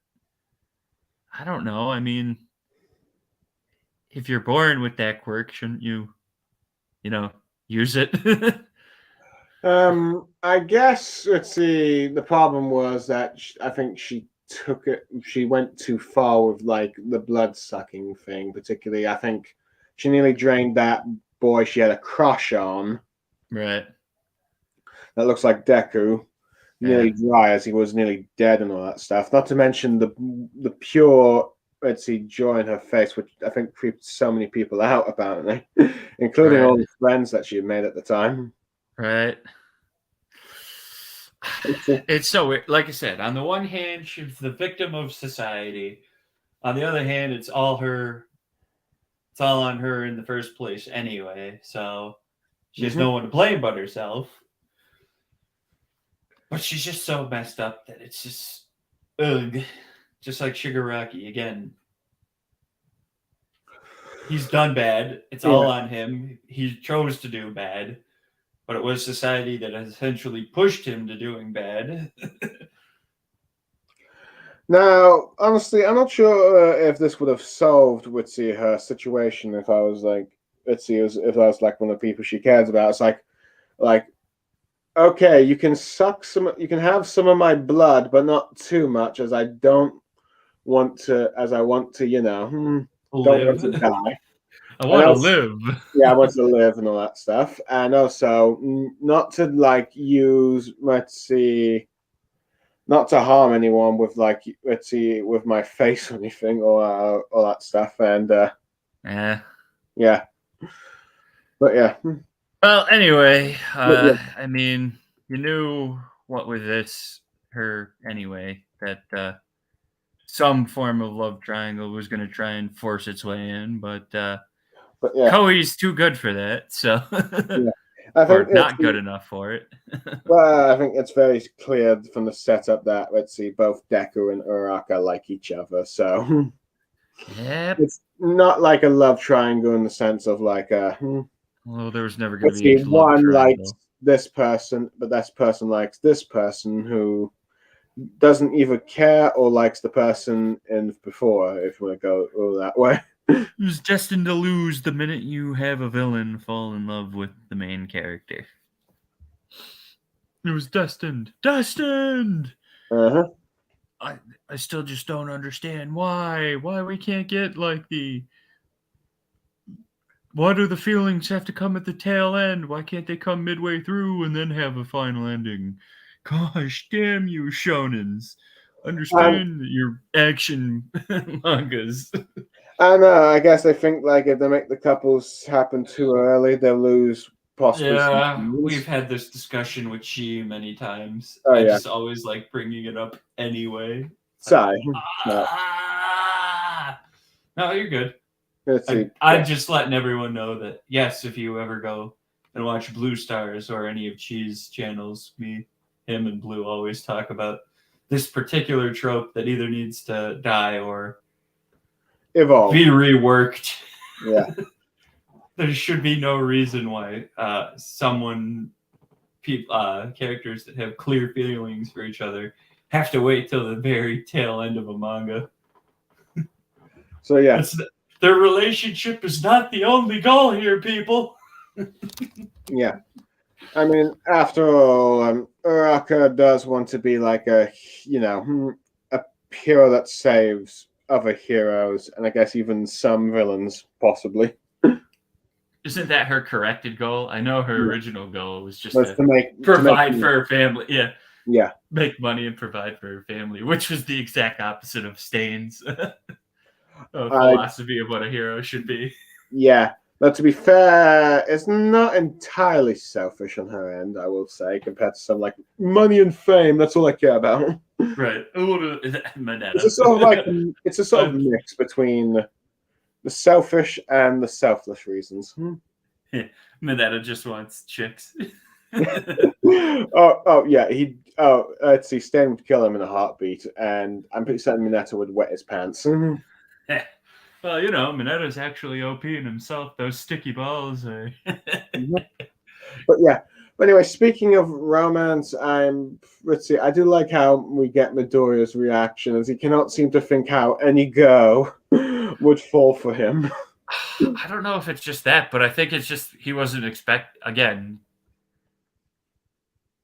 S2: I don't know. I mean, if you're born with that quirk, shouldn't you use it?
S1: I guess, the problem was that I think she went too far with like the blood sucking thing, particularly. I think she nearly drained that boy she had a crush on.
S2: Right.
S1: That looks like Deku. Nearly dry as he was nearly dead and all that stuff. Not to mention the pure joy in her face, which I think creeped so many people out, apparently, including all the friends that she had made at the time.
S2: Right. It's so weird. Like I said, on the one hand, she's the victim of society. On the other hand, it's all her. It's all on her in the first place anyway. So she has no one to blame but herself. But she's just so messed up that it's just ugh. Just like Shigaraki again. He's done bad. It's all on him. He chose to do bad, but it was society that essentially pushed him to doing bad.
S1: Now, honestly, I'm not sure if this would have solved Witsy her situation if I was like if I was like one of the people she cares about. It's like okay, you can you can have some of my blood, but not too much, as I don't want to, don't want to
S2: Live.
S1: die.
S2: I
S1: And
S2: want to
S1: that's,
S2: live.
S1: yeah, I want to live and all that stuff. And also, not to like use, not to harm anyone with with my face or anything or all that stuff. And
S2: Yeah.
S1: yeah, but yeah.
S2: Well, anyway,
S1: But yeah.
S2: I mean, you knew what with her anyway, that some form of love triangle was going to try and force its way in, but
S1: But yeah,
S2: Koei's too good for that, so
S1: yeah. I think
S2: or not good enough for it.
S1: well, I think it's very clear from the setup that both Deku and Uraraka like each other. So
S2: Yep.
S1: it's not like a love triangle in the sense of like a
S2: Well, there was never going to be a love
S1: one likes
S2: triangle.
S1: this person, but this person likes this person who doesn't either care or likes the person in before, if we go all that way.
S2: It was destined to lose the minute you have a villain fall in love with the main character. It was destined. Destined!
S1: Uh-huh.
S2: I still just don't understand why we can't get like why do the feelings have to come at the tail end? Why can't they come midway through and then have a final ending? Gosh damn you shonens. Understand your action mangas.
S1: I know, I guess they think like if they make the couples happen too early, they'll lose possibly some
S2: Yeah, we've
S1: views.
S2: had this discussion with Chi many times.
S1: Oh
S2: I
S1: yeah.
S2: just always like bringing it up anyway. It's like,
S1: Sorry. No.
S2: no, you're good.
S1: Let's see.
S2: I'm just letting everyone know that yes, if you ever go and watch Blue Stars or any of Chi's channels, him, and Blue always talk about this particular trope that either needs to die or
S1: Evolve.
S2: be reworked.
S1: Yeah.
S2: There should be no reason why characters that have clear feelings for each other have to wait till the very tail end of a manga.
S1: So yeah.
S2: Their relationship is not the only goal here, people.
S1: Yeah. I mean, after all, Uraka does want to be like a hero that saves other heroes, and I guess even some villains, possibly.
S2: Isn't that her corrected goal? I know her original goal was just
S1: to
S2: provide for her family. Yeah.
S1: Yeah.
S2: Make money and provide for her family, which was the exact opposite of Stain's philosophy of what a hero should be.
S1: Yeah. But to be fair, it's not entirely selfish on her end, I will say, compared to some like money and fame. That's all I care about.
S2: Right.
S1: It's a sort of mix between the selfish and the selfless reasons.
S2: Mineta just wants chicks.
S1: Yeah. Let's see. Stan would kill him in a heartbeat, and I'm pretty certain Mineta would wet his pants.
S2: Well, Mineta's actually OP in himself. Those sticky balls are.
S1: But yeah. But anyway, speaking of romance, let's see. I do like how we get Midoriya's reaction, as he cannot seem to think how any girl would fall for him.
S2: I don't know if it's just that, but I think it's just he wasn't again.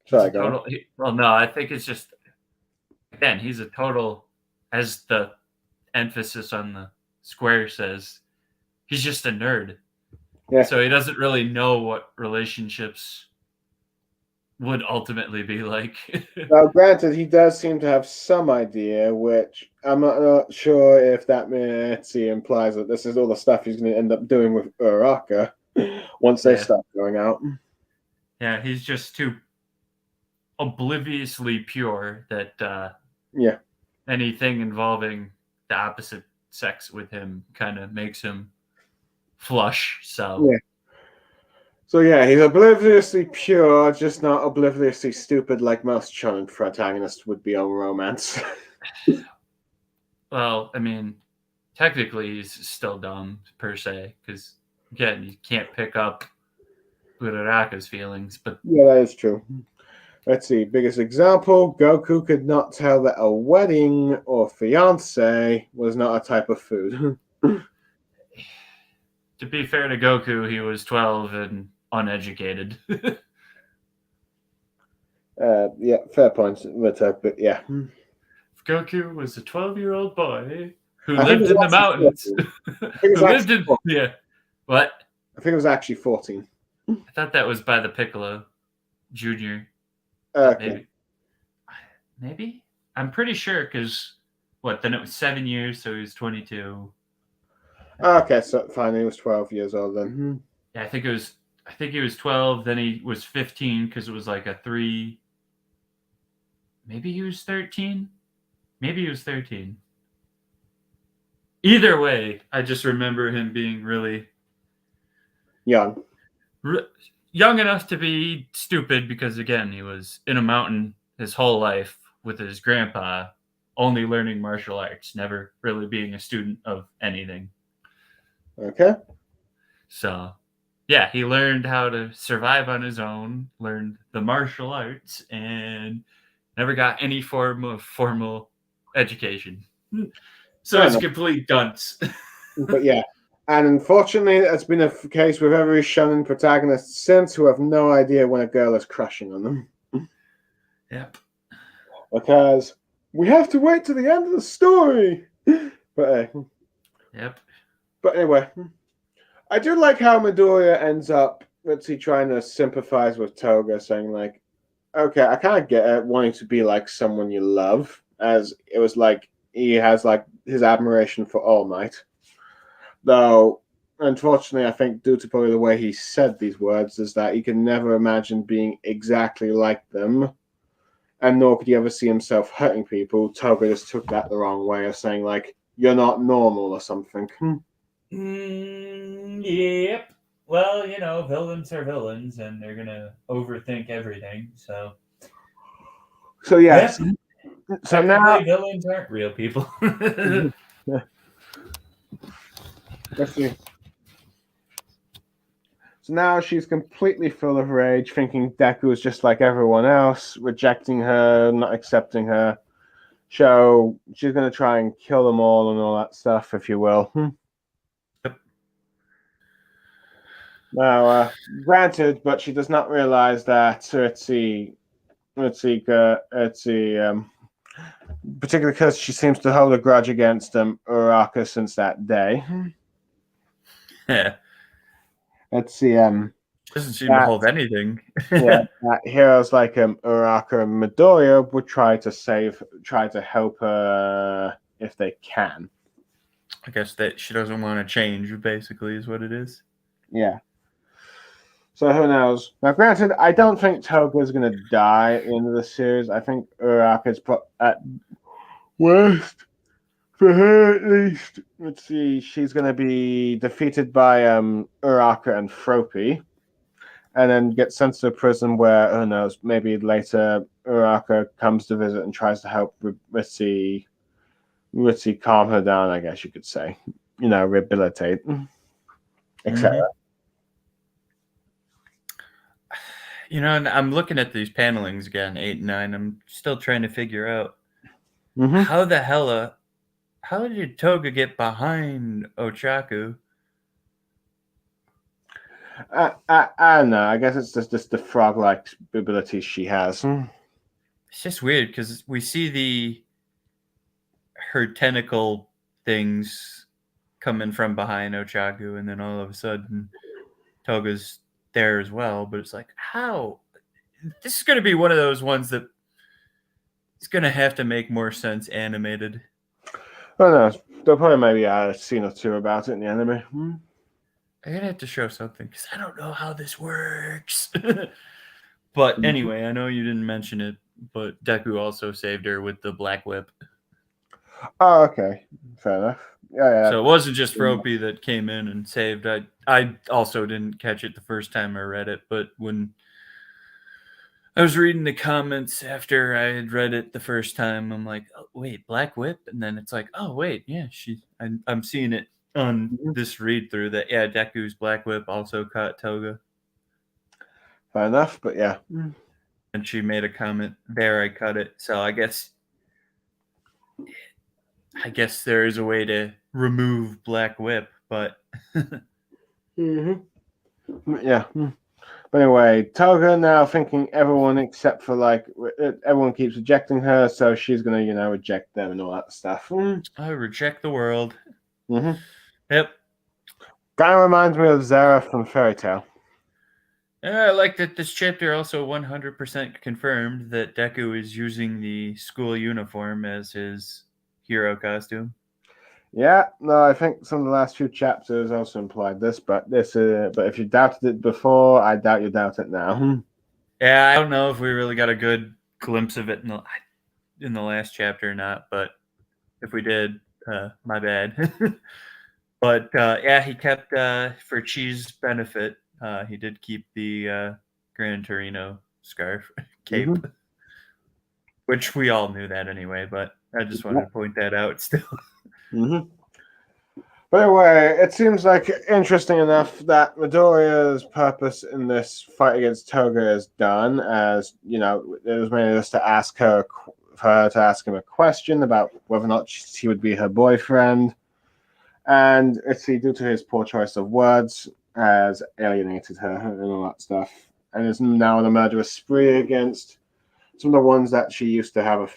S1: Sorry,
S2: no, I think it's just again he's a total, as the emphasis on the square says, he's just a nerd.
S1: Yeah.
S2: So he doesn't really know what relationships would ultimately be like.
S1: Well, granted, he does seem to have some idea, which I'm not sure if that implies that this is all the stuff he's going to end up doing with Uraraka once they start going out.
S2: Yeah, he's just too obliviously pure that anything involving the opposite sex with him kind of makes him flush. So
S1: So yeah, he's obliviously pure, just not obliviously stupid like most shonen protagonists would be on romance.
S2: Well, I mean, technically he's still dumb per se, because again, you can't pick up Uraraka's feelings, but
S1: Yeah, that is true. Let's see. Biggest example: Goku could not tell that a wedding or fiance was not a type of food.
S2: to be fair to Goku, he was 12 and uneducated.
S1: Yeah, fair points, but yeah.
S2: Goku was a 12-year-old boy who
S1: I think it
S2: lived in
S1: was
S2: the
S1: actually
S2: mountains.
S1: 14. I think it
S2: who
S1: was
S2: lived
S1: actually
S2: in
S1: 14.
S2: yeah. What?
S1: I think it was actually 14.
S2: I thought that was by the Piccolo Junior. But
S1: Okay.
S2: maybe I'm pretty sure because what? Then it was 7 years, so he was 22.
S1: Okay, so fine. He was 12 years old then.
S2: Yeah, I think it was. I think he was 12. Then he was 15 because it was like a 3. Maybe he was 13. Maybe he was 13. Either way, I just remember him being really
S1: Young.
S2: young enough to be stupid because again he was in a mountain his whole life with his grandpa, only learning martial arts, never really being a student of anything.
S1: Okay.
S2: So yeah, he learned how to survive on his own, learned the martial arts, and never got any form of formal education. So
S1: Fair
S2: it's a
S1: enough.
S2: complete dunce.
S1: But yeah. And unfortunately, that's been a case with every shonen protagonist since who have no idea when a girl is crushing on them.
S2: Yep.
S1: Because we have to wait to the end of the story. But
S2: Yep.
S1: but anyway, I do like how Midoriya ends up, let's see, trying to sympathize with Toga, saying like, okay, I kind of get it, wanting to be like someone you love, as it was like he has like his admiration for All Might. Though, unfortunately, I think due to probably the way he said these words, is that he can never imagine being exactly like them, and nor could he ever see himself hurting people. Toga just took that the wrong way of saying like, you're not normal or something.
S2: Yep. Well, villains are villains, and they're gonna overthink everything. So,
S1: So
S2: yep.
S1: yes. So now
S2: Technically, villains aren't real people.
S1: let's see. So now she's completely full of rage, thinking Deku is just like everyone else, rejecting her, not accepting her. So she's going to try and kill them all and all that stuff, if you will.
S2: Yep.
S1: Now, granted, but she does not realize that particularly because she seems to hold a grudge against Uraraka since that day.
S2: Yeah.
S1: Let's see.
S2: Doesn't seem to hold anything.
S1: Yeah, heroes like Uraraka and Midoriya would try to help her if they can.
S2: I guess that she doesn't want to change, basically, is what it is.
S1: Yeah. So who knows? Now, granted, I don't think Toga is going to die at the end of the series. I think Uraraka is at worst, for her at least. Let's see, she's going to be defeated by Uraraka and Froppy, and then get sent to a prison where, who knows, maybe later Uraraka comes to visit and tries to help Ritzy calm her down, I guess you could say. Rehabilitate, etc.
S2: And I'm looking at these panelings again, 8 and 9. I'm still trying to figure out how the hell, how did Toga get behind Ochaku?
S1: I don't know. I guess it's just the frog-like abilities she has.
S2: It's just weird because we see her tentacle things coming from behind Ochaku, and then all of a sudden Toga's there as well. But it's like, how? This is going to be one of those ones that it's going to have to make more sense animated.
S1: Oh no, they'll probably maybe add a scene or two about it in the anime.
S2: I'm going to have to show something because I don't know how this works. But anyway, I know you didn't mention it, but Deku also saved her with the black whip.
S1: Oh, okay. Fair enough. Yeah.
S2: So it wasn't just Ropey that came in and saved. I also didn't catch it the first time I read it, but when I was reading the comments after I had read it the first time, I'm like, oh, wait, Black Whip? And then it's like, oh, wait, yeah, I'm seeing it on this read through that, yeah, Deku's Black Whip also caught Toga.
S1: Fair enough, but yeah.
S2: And she made a comment, there I cut it. So I guess there is a way to remove Black Whip, but
S1: Yeah. But anyway, Toga now thinking everyone except for everyone keeps rejecting her, so she's gonna reject them and all that stuff.
S2: I reject the world.
S1: Mm-hmm.
S2: Yep.
S1: Kind of reminds me of Zara from Fairy Tail.
S2: I like that this chapter also 100% confirmed that Deku is using the school uniform as his hero costume.
S1: Yeah, no, I think some of the last few chapters also implied this, but if you doubted it before, I doubt you doubt it now.
S2: Yeah, I don't know if we really got a good glimpse of it in the last chapter or not, but if we did, my bad. But yeah, he kept for Chi's benefit. He did keep the Gran Torino scarf cape, which we all knew that anyway. But I just wanted to point that out still.
S1: But anyway, it seems like interesting enough that Midoriya's purpose in this fight against Toga is done, as it was mainly just to ask her, for her to ask him a question about whether or not he would be her boyfriend, and it's due to his poor choice of words has alienated her and all that stuff, and is now on a murderous spree against some of the ones that she used to have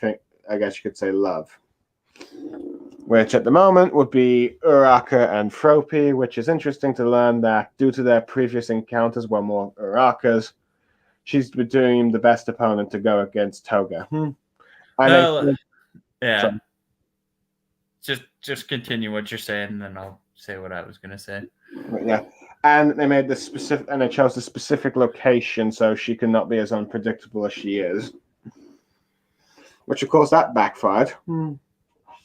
S1: I guess you could say, love. Which at the moment would be Uraka and Froppy, which is interesting to learn that due to their previous encounters were more Urakas, she's been doing the best opponent to go against Toga.
S2: Yeah. Just continue what you're saying, and then I'll say what I was going to say.
S1: Yeah. And they made they chose the specific location so she cannot be as unpredictable as she is. Which, of course, that backfired.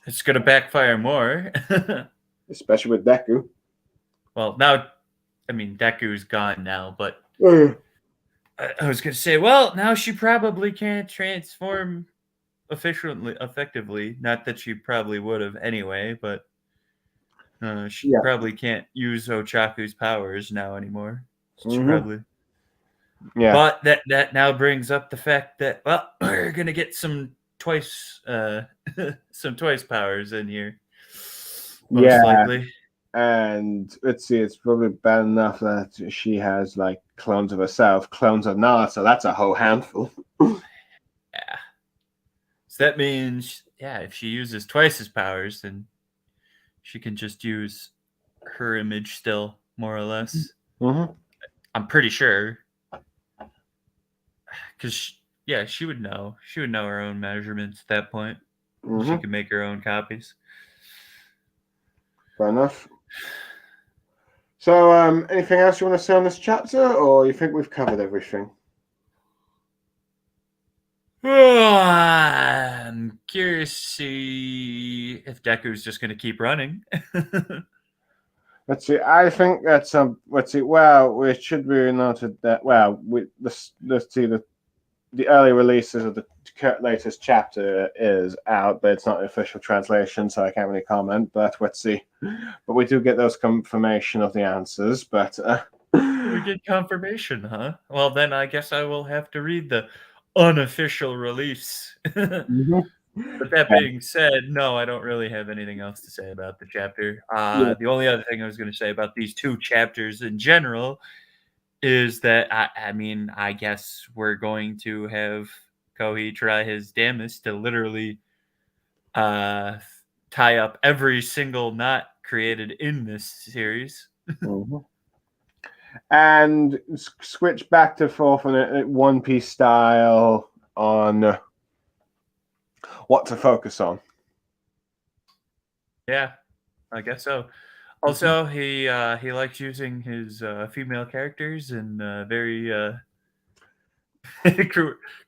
S2: It's going to backfire more.
S1: Especially with Deku.
S2: Well, now, I mean, Deku's gone now, but I was going to say, well, now she probably can't transform effectively. Not that she probably would have anyway, but she probably can't use Ochaku's powers now anymore. She probably.
S1: Yeah.
S2: But that now brings up the fact that, well, we're going to get some twice powers in here, most likely.
S1: And let's see, it's probably bad enough that she has like clones of herself, clones of Nala, so that's a whole handful.
S2: Yeah. So that means, if she uses twice as powers, then she can just use her image still, more or less. I'm pretty sure. Because she would know. She would know her own measurements at that point. She could make her own copies.
S1: Fair enough. So, anything else you want to say on this chapter, or you think we've covered everything?
S2: I'm curious to see if Deku's just going to keep running.
S1: Let's see. I think that's let's see. Well, it should be noted that let's see the early releases of the latest chapter is out, but it's not an official translation, so I can't really comment. But let's see. But we do get those confirmation of the answers. But
S2: we get confirmation, huh? Well, then I guess I will have to read the unofficial release. But that being said, no, I don't really have anything else to say about the chapter. The only other thing I was going to say about these two chapters in general is that, I guess we're going to have Kohi try his damnedest to literally tie up every single knot created in this series.
S1: And switch back to forth on a One Piece style on what to focus on.
S2: Yeah, I guess so. Also, he likes using his female characters in very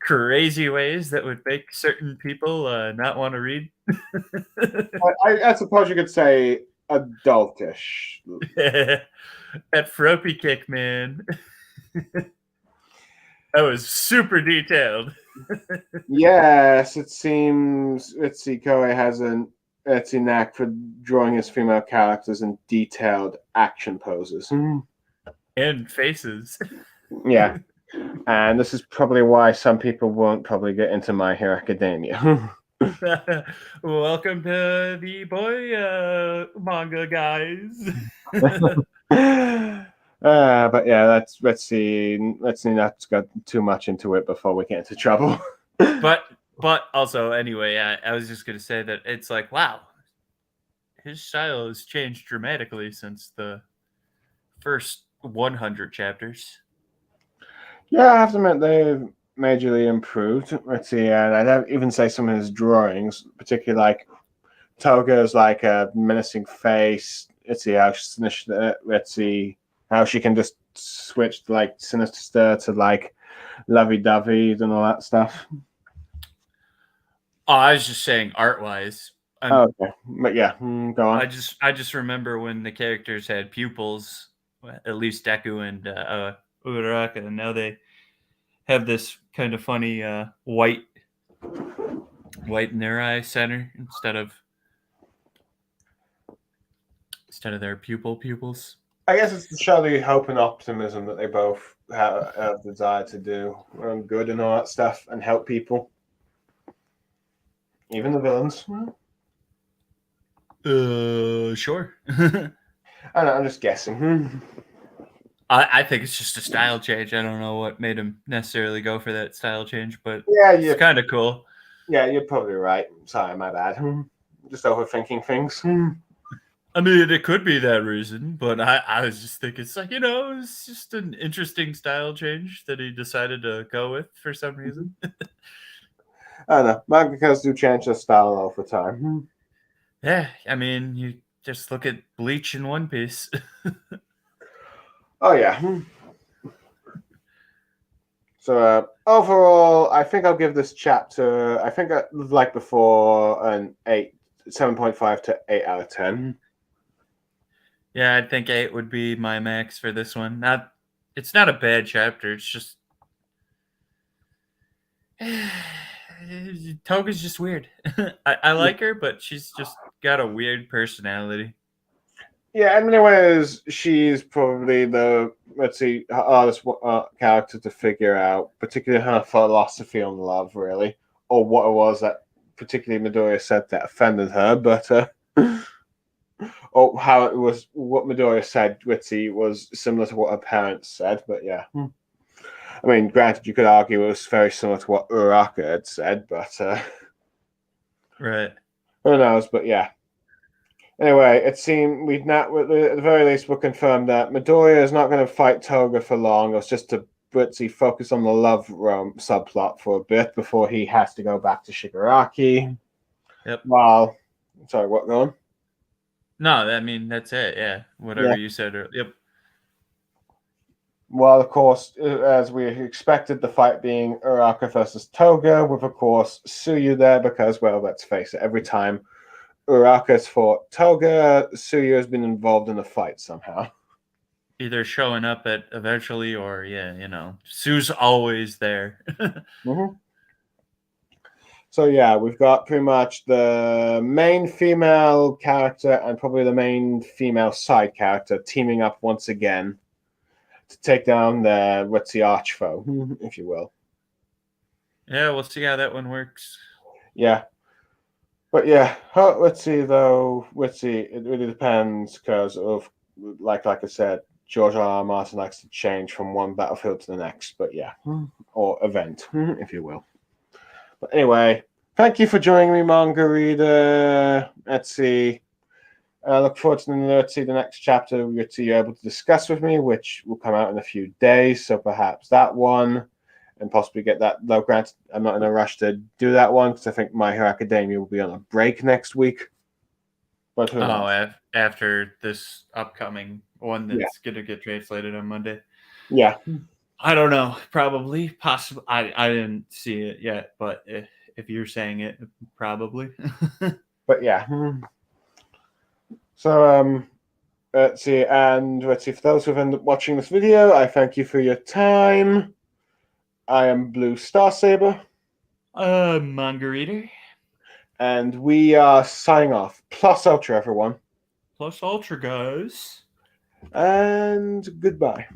S2: crazy ways that would make certain people not want to read.
S1: I suppose you could say adultish.
S2: That Froppy kick, man. That was super detailed.
S1: Yes, it seems Itzy Koei has an Etsy knack for drawing his female characters in detailed action poses.
S2: And faces.
S1: Yeah, and this is probably why some people won't probably get into My Hero Academia.
S2: Welcome to the boy manga, guys.
S1: But yeah, let's see not to go too much into it before we get into trouble.
S2: but also anyway, I was just gonna say that it's like, wow, his style has changed dramatically since the first 100 chapters.
S1: Yeah, I have to admit they've majorly improved. Let's see, and I'd even say some of his drawings, particularly like Toga's like a menacing face. Let's see how let's see how she can just switch to like sinister to like lovey-dovey and all that stuff.
S2: Oh, I was just saying art wise.
S1: Okay, but yeah, go on.
S2: I just remember when the characters had pupils, at least Deku and Uraraka, and now they have this kind of funny white in their eye center instead of their pupils.
S1: I guess it's to show the hope and optimism that they both have the desire to do good and all that stuff and help people, even the villains.
S2: Sure.
S1: I know, I'm just guessing.
S2: I think it's just a style change. I don't know what made him necessarily go for that style change, but
S1: Yeah,
S2: it's kind of cool.
S1: Yeah, you're probably right. Sorry, my bad. Just overthinking things.
S2: I mean, it could be that reason, but I was just thinking, it's like, it's just an interesting style change that he decided to go with for some reason.
S1: I don't know. Mangakas do change their style all the time.
S2: Yeah, I mean, you just look at Bleach and One Piece.
S1: Oh, yeah. So, overall, I think I'll give this chapter, I think, like before, an 7.5 to 8 out of 10.
S2: Yeah, I think 8 would be my max for this one. It's not a bad chapter. It's just Toga's just weird. I like her, but she's just got a weird personality.
S1: Yeah, in many ways, she's probably the, let's see, hardest character to figure out, particularly her philosophy on love, really, or what it was that particularly Midoriya said that offended her, but or how it was, what Midoriya said, Witty, was similar to what her parents said, but yeah. I mean, granted, you could argue it was very similar to what Uraraka had said, but
S2: right.
S1: Who knows? But yeah. Anyway, it seemed at the very least, we're confirmed that Midoriya is not going to fight Toga for long. It was just to focus on the love subplot for a bit before he has to go back to Shigaraki.
S2: Yep.
S1: Well, sorry, what going?
S2: No, I mean that's it. Yeah, whatever you said. Yep.
S1: Well, of course, as we expected, the fight being Uraraka versus Toga, with of course Suyu there because, well, let's face it, every time Uraraka's fought Toga, Suyu has been involved in the fight somehow.
S2: Either showing up at eventually or, Sue's always there.
S1: Mm-hmm. So, yeah, we've got pretty much the main female character and probably the main female side character teaming up once again to take down the arch foe, if you will.
S2: Yeah, we'll see how that one works.
S1: Yeah. But yeah, let's see. It really depends because of, like I said, George R. Martin likes to change from one battlefield to the next. But yeah, or event, if you will. But anyway, thank you for joining me, Mangareader. Let's see. I look forward to the next chapter you're able to discuss with me, which will come out in a few days. So perhaps that one. And possibly get that. Though, granted, I'm not in a rush to do that one because I think My Hero Academia will be on a break next week. But who knows?
S2: After this upcoming one that's going to get translated on Monday.
S1: Yeah.
S2: I don't know. Probably. Possibly. I didn't see it yet, but if you're saying it, probably.
S1: But yeah. So let's see, for those who've ended up watching this video, I thank you for your time. I am Blue Star Saber.
S2: Mangareader.
S1: And we are signing off. Plus Ultra, everyone.
S2: Plus Ultra, guys.
S1: And goodbye.